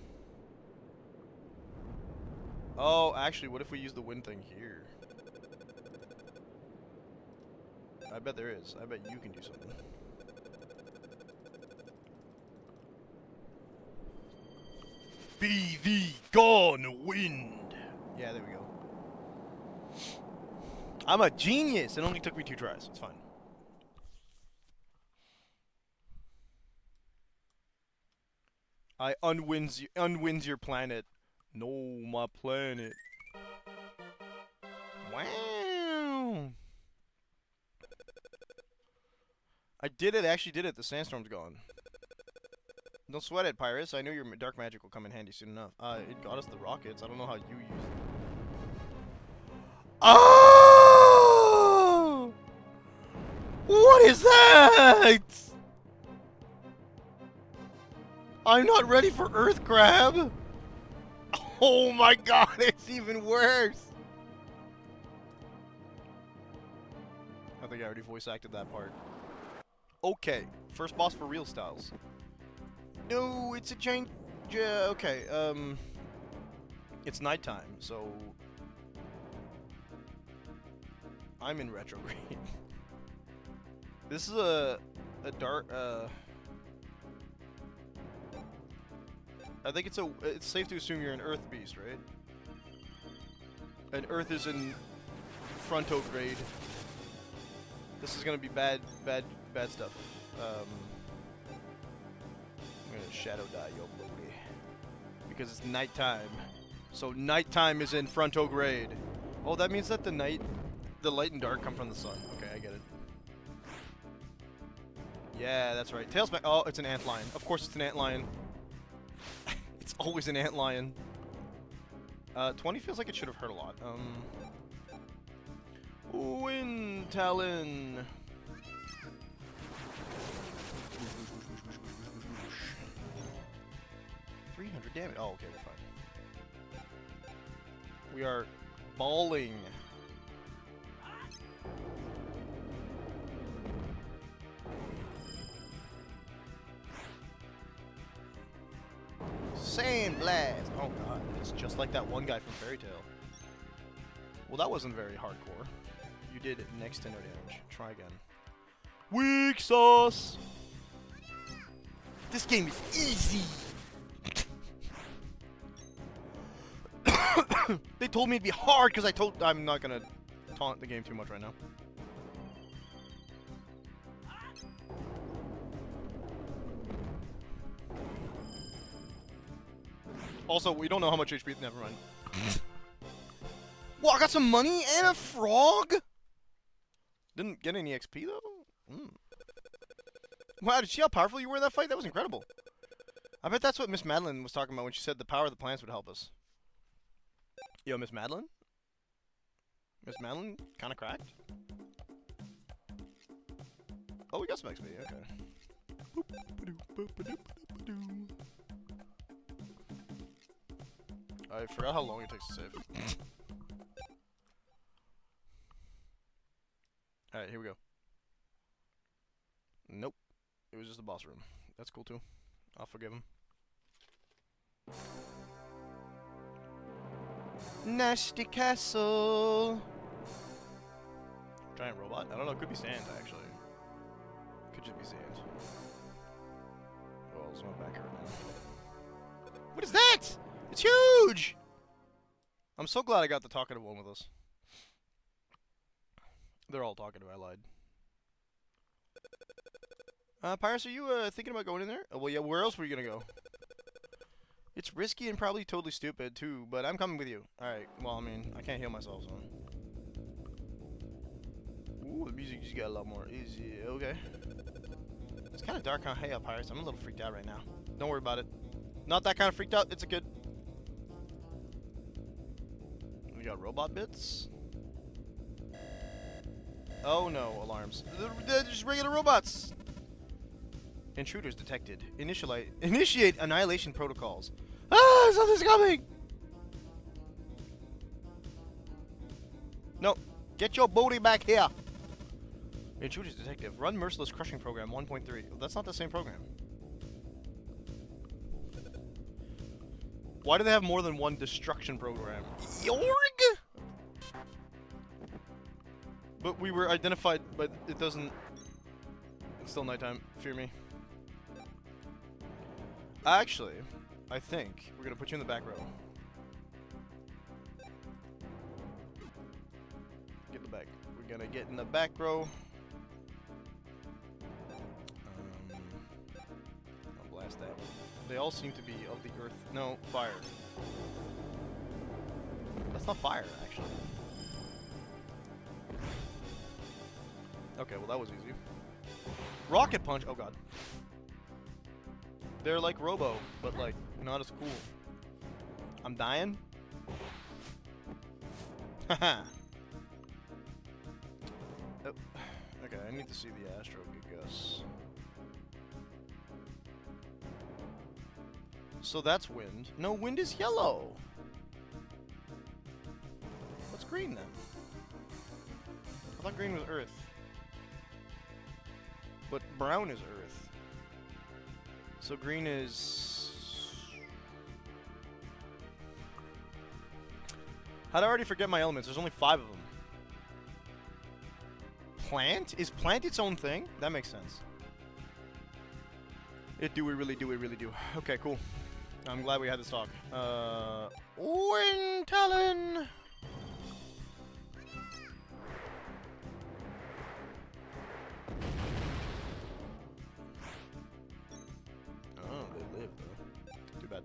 Oh, actually, what if we use the wind thing here? I bet there is. I bet you can do something. Be thee gone, wind! Yeah, there we go. I'm a genius! It only took me 2 tries. It's fine. I unwinds your planet. No, my planet. Wow! I did it, actually did it. The sandstorm's gone. Don't sweat it, Pirates. I know your dark magic will come in handy soon enough. It got us the rockets. I don't know how you use it. Oh! What is that? I'm not ready for Earth Crab. Oh my god, it's even worse. I think I already voice acted that part. Okay, first boss for real styles. No, it's a giant. Okay, it's nighttime, so I'm in retrograde. This is a dark. I think it's safe to assume you're an Earth beast, right? And Earth is in frontograde. This is gonna be bad stuff. I'm gonna shadow die your booty because it's nighttime. So nighttime is in frontograde. Oh, that means that the light and dark come from the sun. Okay, I get it. Yeah, that's right. Tailspec. Oh, it's an antlion. Of course, it's an antlion. It's always an antlion. 20 feels like it should have hurt a lot. Wind Talon. 300 damage. Oh, okay, we're fine. We are balling. Sand blast. Oh god, it's just like that one guy from Fairy Tail. Well, that wasn't very hardcore. You did next to no damage. Try again. Weak sauce. This game is easy. They told me it'd be hard because I'm not gonna taunt the game too much right now. Also, we don't know how much HP. Never mind. Well, I got some money and a frog. Didn't get any XP though. Wow, did you see how powerful you were in that fight? That was incredible. I bet that's what Miss Madeline was talking about when she said the power of the plants would help us. Yo, Miss Madeline? Miss Madeline kind of cracked. Oh, we got some XP. Okay. I forgot how long it takes to save. Alright, here we go. Nope. It was just the boss room. That's cool too. I'll forgive him. Nasty castle. Giant robot? I don't know. It could be sand, actually. Could just be sand. Well, it's not back here right now. What is that? It's huge! I'm so glad I got the talkative one with us. They're all talkative. I lied. Pirates, are you thinking about going in there? Oh, well, yeah. Where else were you gonna go? It's risky and probably totally stupid too, but I'm coming with you. Alright, well, I mean, I can't heal myself, so. Ooh, the music just got a lot more easy. Okay. It's kind of dark, huh? Hey, Pirates, I'm a little freaked out right now. Don't worry about it. Not that kind of freaked out. It's a good. We got robot bits. Oh no, alarms. They're just regular robots. Intruders detected. Initiate annihilation protocols. Ah, something's coming! No, get your booty back here. Intruders detective. Run merciless crushing program 1.3. Well, that's not the same program. Why do they have more than one destruction program? Yorg? But we were identified, but it doesn't. It's still nighttime. Fear me. Actually, I think we're gonna put you in the back row. Get in the back. We're gonna get in the back row. I'll blast that. They all seem to be of the earth. No, fire. That's not fire, actually. Okay, well that was easy. Rocket punch. Oh god. They're like Robo, but like not as cool. I'm dying. Haha. Oh. Okay, I need to see the Astro Gigas. So that's wind. No, wind is yellow. What's green then? I thought green was Earth. But brown is Earth. So green is... How'd I already forget my elements? There's only 5 of them. Plant? Is plant its own thing? That makes sense. It do, we really do, we really do. Okay, cool. I'm glad we had this talk. Wind Talon! Oh, they live, though. Too bad.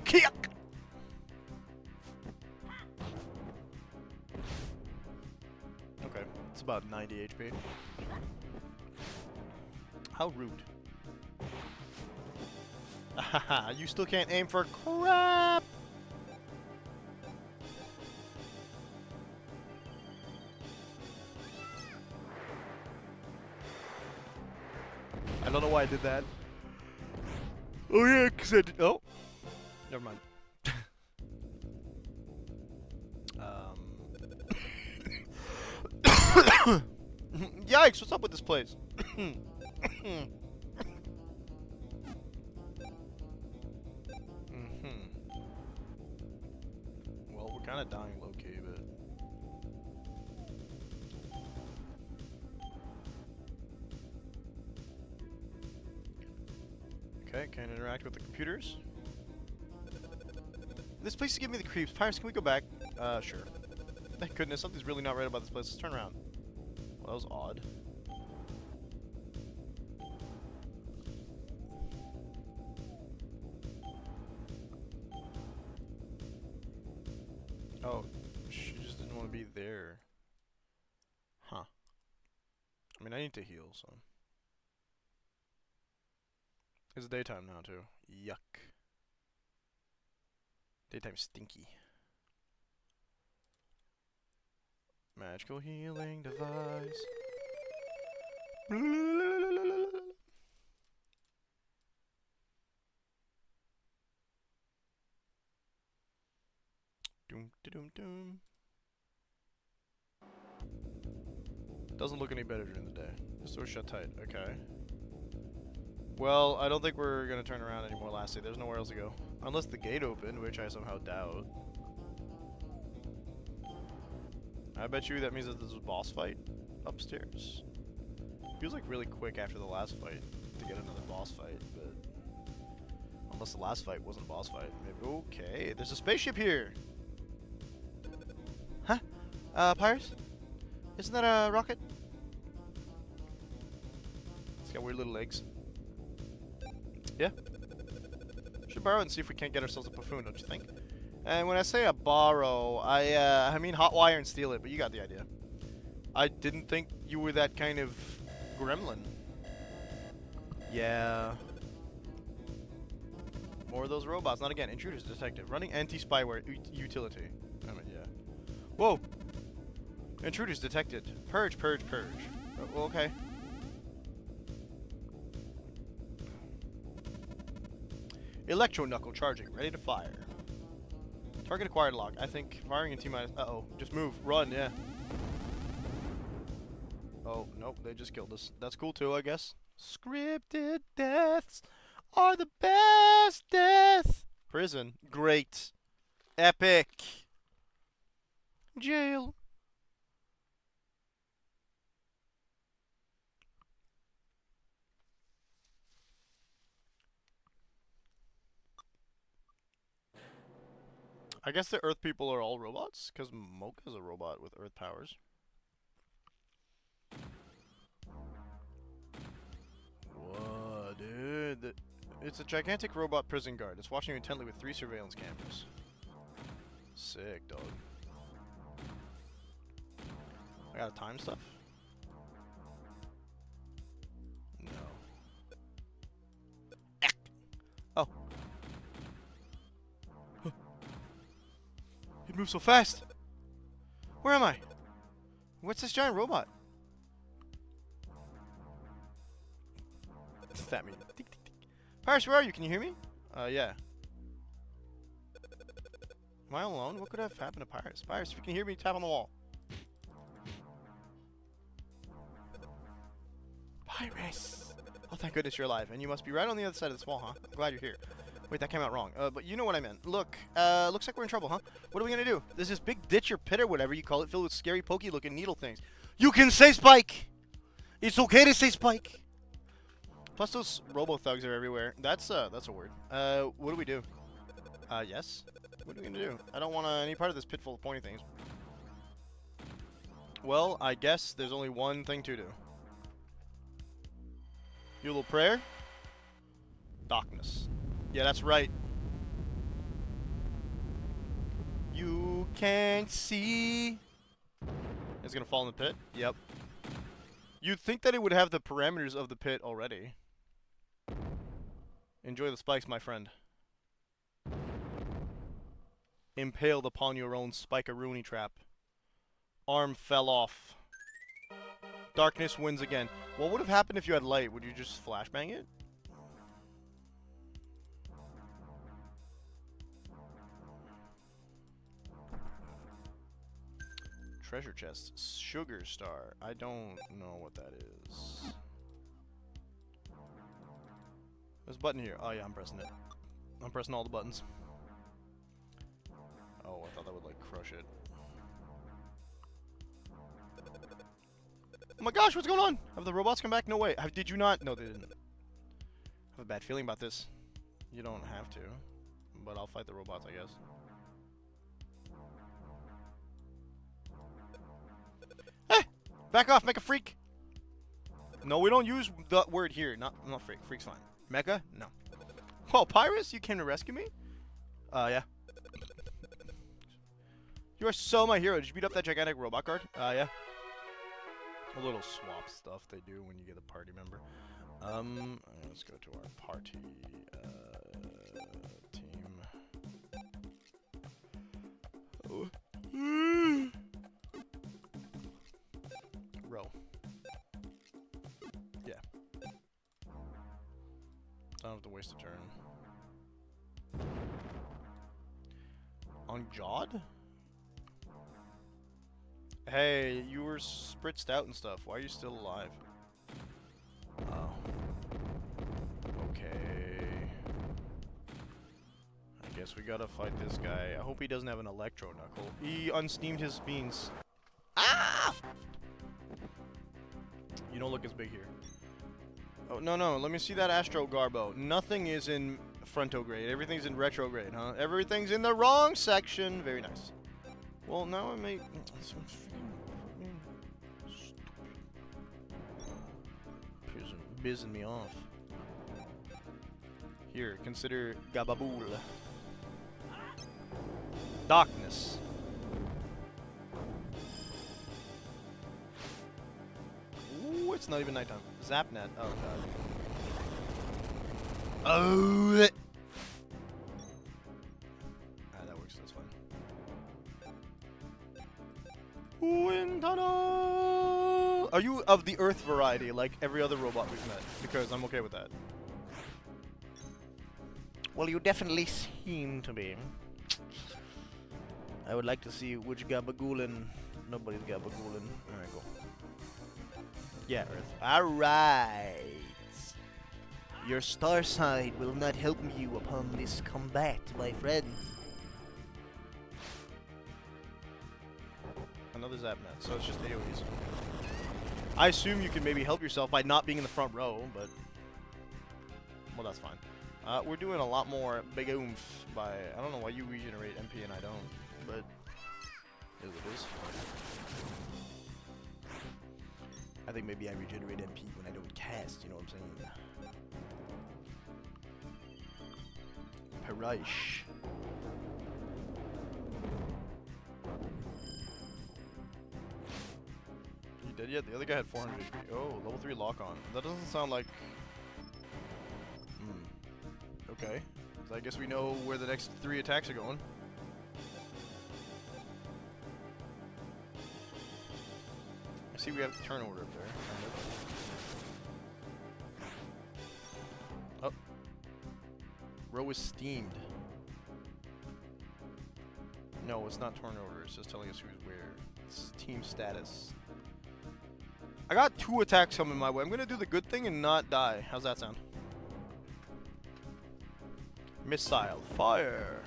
Kick! Okay, it's about 90 HP. How rude. Haha, you still can't aim for crap! I don't know why I did that. Oh yeah, cause I did. Oh, never mind. Yikes! What's up with this place? Well, we're kind of dying low-key, but... Okay, can't interact with the computers. This place is giving me the creeps. Pirates, can we go back? Sure. Thank goodness, something's really not right about this place. Let's turn around. Well, that was odd. Oh, she just didn't want to be there. Huh. I mean, I need to heal, so... It's daytime now, too. Yuck. Daytime stinky. Magical healing device. Doom da doom doom. Doesn't look any better during the day. This door's shut tight. Okay. Well, I don't think we're gonna turn around anymore, Lassie. There's nowhere else to go. Unless the gate opened, which I somehow doubt. I bet you that means that there's a boss fight upstairs. Feels like really quick after the last fight to get another boss fight, but... Unless the last fight wasn't a boss fight. Maybe. Okay, there's a spaceship here! Huh? Pirates? Isn't that a rocket? It's got weird little legs. Yeah. Should borrow it and see if we can't get ourselves a buffoon, don't you think? And when I say a borrow, I mean hot wire and steal it, but you got the idea. I didn't think you were that kind of gremlin. Yeah. More of those robots. Not again. Intruders detected. Running anti-spyware utility. I mean, yeah. Whoa! Intruders detected. Purge, purge, purge. Okay. Electro knuckle charging. Ready to fire. Target acquired lock. I think firing in T-minus... Uh-oh. Just move. Run, yeah. Oh, nope. They just killed us. That's cool, too, I guess. Scripted deaths are the best death. Prison. Great. Epic. Jail. I guess the Earth people are all robots, because Mocha's a robot with Earth powers. Whoa, dude. It's a gigantic robot prison guard. It's watching you intently with 3 surveillance cameras. Sick, dog. I gotta time stuff? No. Oh. It moves so fast! Where am I? What's this giant robot? What does that mean? Tick, tick, tick. Pirates, where are you? Can you hear me? Yeah. Am I alone? What could have happened to Pyrus? Pyrus, if you can hear me, tap on the wall. Pyrus! Oh, thank goodness you're alive. And you must be right on the other side of this wall, huh? I'm glad you're here. Wait, that came out wrong. But you know what I meant. Look, looks like we're in trouble, huh? What are we gonna do? There's this big ditch or pit or whatever you call it, filled with scary, pokey-looking needle things. You can say Spike! It's okay to say Spike! Plus those robo-thugs are everywhere. That's a word. What do we do? Yes? What are we gonna do? I don't want any part of this pit full of pointy things. Well, I guess there's only one thing to do. Your little prayer? Darkness. Yeah, that's right. You can't see. It's gonna fall in the pit? Yep. You'd think that it would have the parameters of the pit already. Enjoy the spikes, my friend. Impaled upon your own spike-a-rooney trap. Arm fell off. Darkness wins again. What would have happened if you had light? Would you just flashbang it? Treasure chest. Sugar star. I don't know what that is. There's a button here. Oh yeah, I'm pressing it. I'm pressing all the buttons. Oh, I thought that would like crush it. Oh my gosh, what's going on? Have the robots come back? No way. Did you not? No, they didn't. I have a bad feeling about this. You don't have to. But I'll fight the robots, I guess. Hey! Back off, mecha freak! No, we don't use the word here. Not freak. Freak's fine. Mecha? No. Oh, Pyrus? You came to rescue me? Yeah. You are so my hero. Did you beat up that gigantic robot guard? Yeah. A little swap stuff they do when you get a party member. Let's go to our party team. Oh. Row. Yeah. Don't have to waste a turn. On Jod? Hey, you were spritzed out and stuff. Why are you still alive? Oh. Okay. I guess we gotta fight this guy. I hope he doesn't have an electro knuckle. He unsteamed his beans. Ah! You don't look as big here. Oh, no. Let me see that Astro Garbo. Nothing is in frontograde. Everything's in retrograde, huh? Everything's in the wrong section. Very nice. Well, now I may... Bizzing me off. Here, consider Gababool. Darkness. Ooh, it's not even nighttime. Zapnet. Oh, God. Oh! That works. That's fine. Wind tunnel! Are you of the Earth variety, like every other robot we've met? Because I'm okay with that. Well, you definitely seem to be. I would like to see which Gabagoolin. Nobody's Gabagoolin. Alright, go. Yeah, Earth. Alright. Your star side will not help you upon this combat, my friend. Another Zapnet, so it's just AoEs. I assume you can maybe help yourself by not being in the front row, but... Well, that's fine. We're doing a lot more big oomph by... I don't know why you regenerate MP and I don't, but... It is what it is. I think maybe I regenerate MP when I don't cast, you know what I'm saying? Paraish. He did yet? The other guy had 400 HP. Oh, level 3 lock on. That doesn't sound like... Okay. So I guess we know where the next 3 attacks are going. I see we have the turn order up there. Oh. Row is steamed. No, it's not turnover. It's just telling us who's where. It's team status. I got 2 attacks coming my way. I'm gonna do the good thing and not die. How's that sound? Missile. Fire.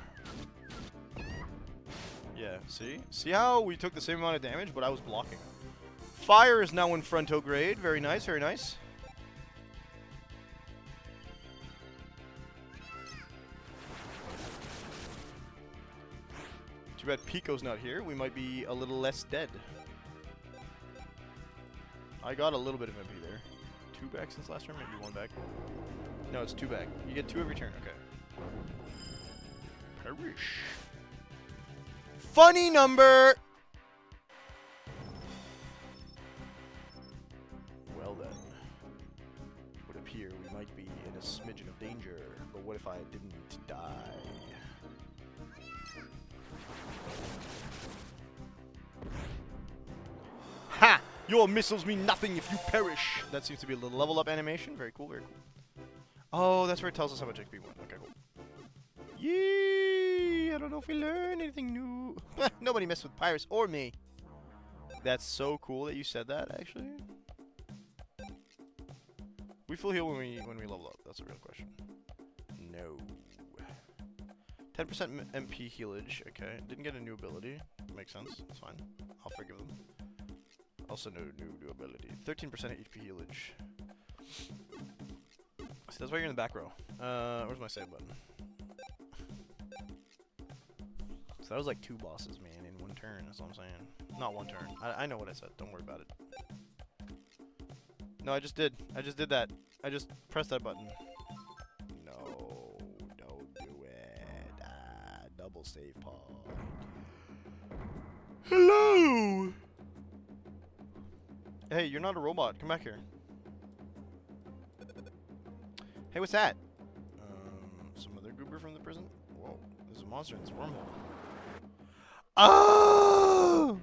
Yeah, see? See how we took the same amount of damage, but I was blocking. Fire is now in fronto grade. Very nice, very nice. Too bad Pico's not here. We might be a little less dead. I got a little bit of MP there. 2 back since last turn? Maybe 1 back. No, it's 2 back. You get 2 every turn. Okay. Perish. Funny number! Well then. It would appear we might be in a smidgen of danger. But what if I didn't die? Ha! Your missiles mean nothing if you perish. That seems to be a little level up animation. Very cool, very cool. Oh, that's where it tells us how much XP we went. Okay, cool. Yee! I don't know if we learned anything new. Nobody messed with pirates or me. That's so cool that you said that, actually. We full heal when we level up. That's a real question. No. 10% MP healage. Okay. Didn't get a new ability. Makes sense. That's fine. I'll forgive them. Also no new ability. 13% HP healage. So that's why you're in the back row. Where's my save button? So that was like 2 bosses, man, in 1 turn. That's what I'm saying. Not 1 turn. I know what I said. Don't worry about it. No, I just did. I just did that. I just pressed that button. No, don't do it. Double save pod. Hello! Hey, you're not a robot. Come back here. Hey, what's that? Some other goober from the prison? Whoa, there's a monster in this wormhole. Oh!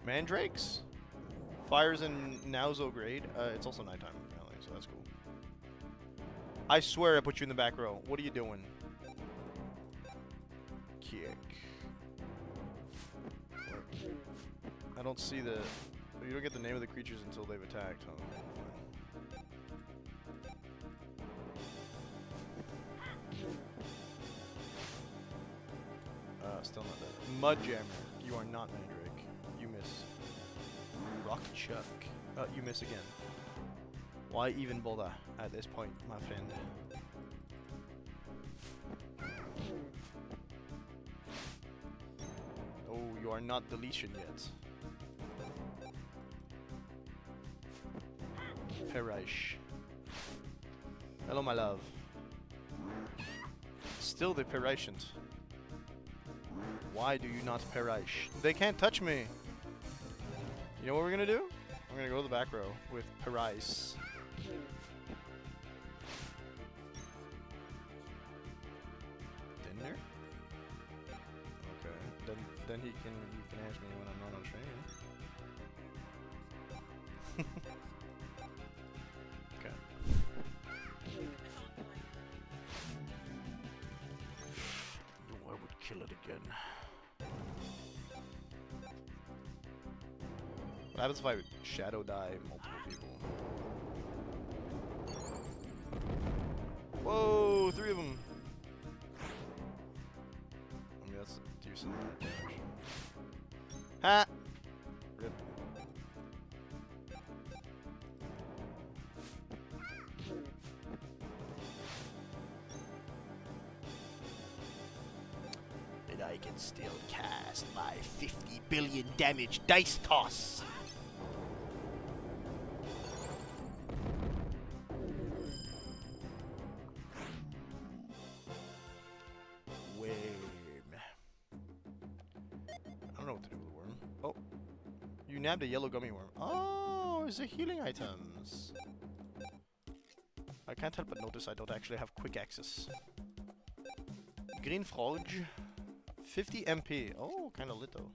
Mandrakes? Fire's in Nauzo grade. It's also nighttime, apparently, so that's cool. I swear I put you in the back row. What are you doing? Kick. I don't see the... You don't get the name of the creatures until they've attacked, huh? Still not dead. Mudjammer. You are not Mandrake. You miss. Rock Chuck. You miss again. Why even bother at this point, my friend? Oh, you are not deletion yet. Perish. Hello, my love. Still the Perishant. Why do you not perish? They can't touch me. You know what we're gonna do? We're gonna go to the back row with Perice. Dinner? Okay. Then you can ask me when I'm not on stream. Okay. No, I would kill it again. What happens if I shadow die multiple people? Whoa, 3 of them. I mean, that's a decent amount of damage. Ha! Rip. And I can still cast my 50 billion damage dice toss. You nabbed a yellow gummy worm. Oh, it's the healing items. I can't help but notice I don't actually have quick access. Green frog. 50 MP. Oh, kind of lit though.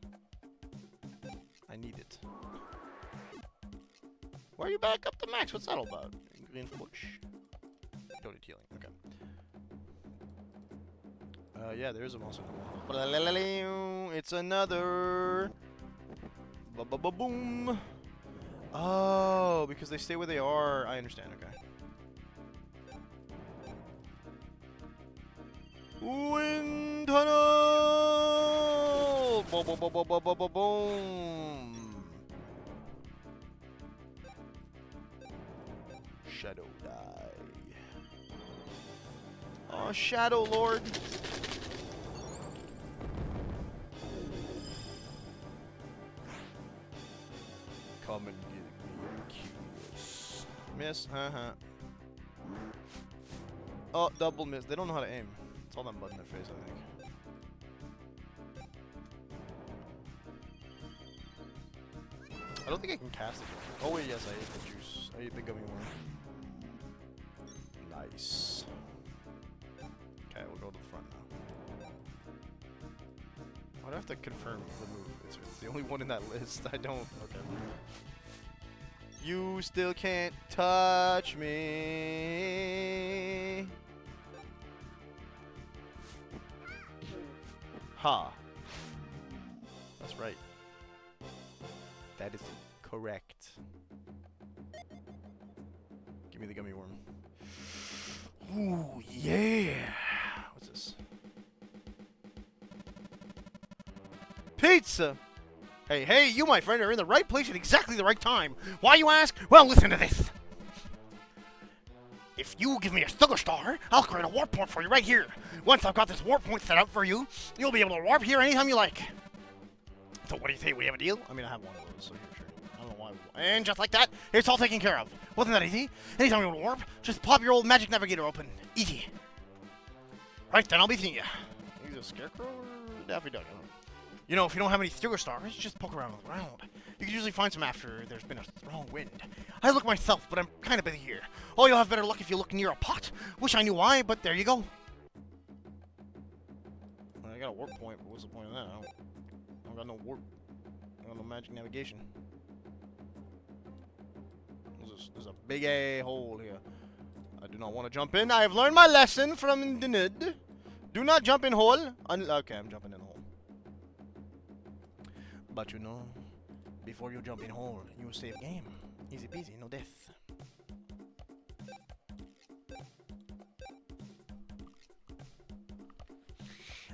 I need it. Why are you back up to max? What's that all about? Green frog. Don't need healing. Okay. Yeah, there is a muscle cool. It's another. Boom. Oh, because they stay where they are. I understand. Okay. Wind tunnel. Boom. Shadow die. Oh, Shadow Lord. Come and get me, Curious. Miss, Oh, double miss. They don't know how to aim. It's all that mud in their face, I think. I don't think I can cast it. Oh wait, yes, I ate the juice. I ate the gummy worm. Nice. Okay, we'll go to the front now. I'd have to confirm the move. It's the only one in that list. I don't. Okay. You still can't touch me. Ha. That's right. That is correct. Give me the gummy worm. Ooh, yeah. What's this? Pizza! Hey, you, my friend, are in the right place at exactly the right time. Why, you ask? Well, listen to this. If you give me a sugar star, I'll create a warp point for you right here. Once I've got this warp point set up for you, you'll be able to warp here anytime you like. So what do you think? We have a deal? I mean, I have one of those, so here, sure. I don't know why. And just like that, it's all taken care of. Wasn't that easy? Anytime you want to warp, just pop your old magic navigator open. Easy. Right, then I'll be seeing you. He's a scarecrow or Daffy Duck? I don't know. You know, if you don't have any sugar stars, just poke around on the ground. You can usually find some after there's been a strong wind. I look myself, but I'm kind of busy here. Oh, you'll have better luck if you look near a pot. Wish I knew why, but there you go. I got a warp point, but what's the point of that? I don't got no warp. I got no magic navigation. There's a big A hole here. I do not want to jump in. I have learned my lesson from the Nid. Do not jump in hole. Okay, I'm jumping in hole. But you know, before you jump in hole, you save game. Easy peasy, no death.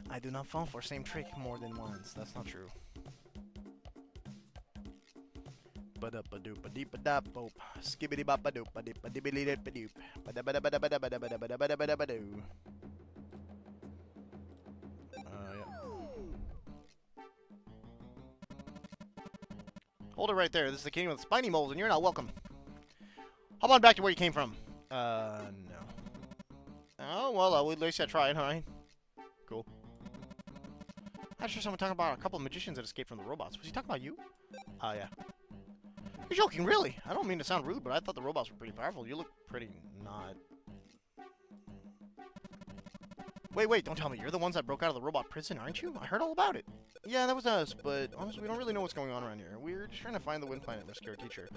I do not fall for same trick more than once. That's not true. Ba-da-ba-doop-a-deep-a-dap-boop. Skibbity-bop-a-doop-a-dip-a-dibbity-dip-a-doop. Ba-da-ba-da-ba-da-ba-da-ba-da-ba-da-ba-da-ba-doo. Yeah. Hold it right there. This is the kingdom of spiny moles, and you're not welcome. Hop on back to where you came from. No. Oh, well, at least I tried, alright. Cool. I just heard someone talking about a couple of magicians that escaped from the robots. Was he talking about you? Yeah. You're joking, really? I don't mean to sound rude, but I thought the robots were pretty powerful. You look pretty not. Wait, don't tell me. You're the ones that broke out of the robot prison, aren't you? I heard all about it. Yeah, that was us, but honestly, we don't really know what's going on around here. We're just trying to find the wind planet and rescue our teacher.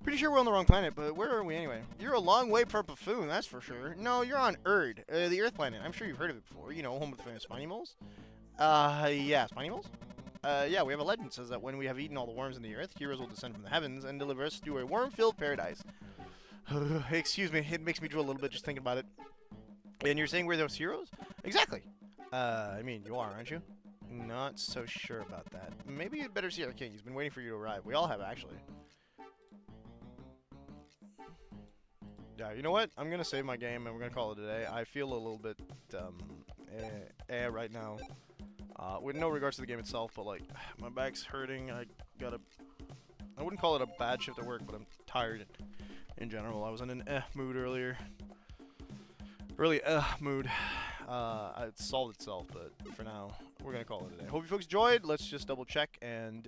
Pretty sure we're on the wrong planet, but where are we anyway? You're a long way from Buffoon, that's for sure. No, you're on Erd, the Earth planet. I'm sure you've heard of it before. You know, home of the famous spiny moles. Yeah, spiny moles? Yeah, we have a legend that says that when we have eaten all the worms in the earth, heroes will descend from the heavens and deliver us to a worm-filled paradise. Excuse me, it makes me drool a little bit just thinking about it. And you're saying we're those heroes? Exactly. I mean, you are, aren't you? Not so sure about that. Maybe you'd better see our king. He's been waiting for you to arrive. We all have, actually. Yeah, you know what? I'm gonna save my game and we're gonna call it a day. I feel a little bit, right now. With no regards to the game itself, but like, my back's hurting. I wouldn't call it a bad shift at work, but I'm tired in general. I was in an mood earlier. Really mood. It solved itself, but for now, we're gonna call it a day. Hope you folks enjoyed. Let's just double check and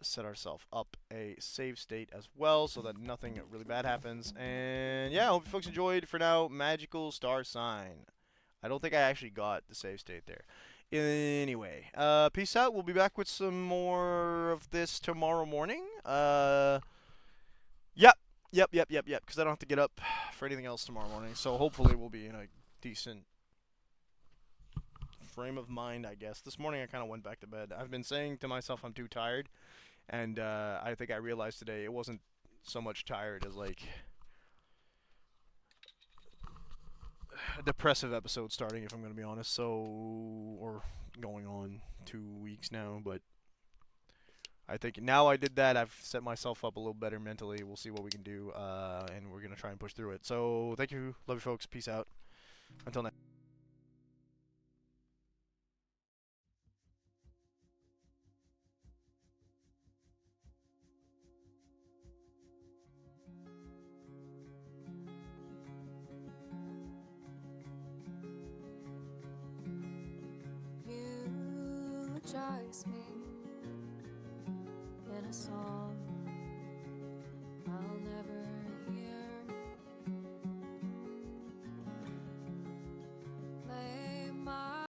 set ourselves up a save state as well, so that nothing really bad happens. And yeah, hope you folks enjoyed. For now, Magical Starsign. I don't think I actually got the save state there. Anyway, peace out. We'll be back with some more of this tomorrow morning. Yep. Because I don't have to get up for anything else tomorrow morning. So hopefully we'll be in a decent frame of mind, I guess. This morning I kind of went back to bed. I've been saying to myself I'm too tired, and I think I realized today it wasn't so much tired as like a depressive episode starting, if I'm going to be honest. So, or going on 2 weeks now, but I think now I did that, I've set myself up a little better mentally. We'll see what we can do, and we're going to try and push through it. So, thank you. Love you, folks. Peace out. Until next. Eulogize me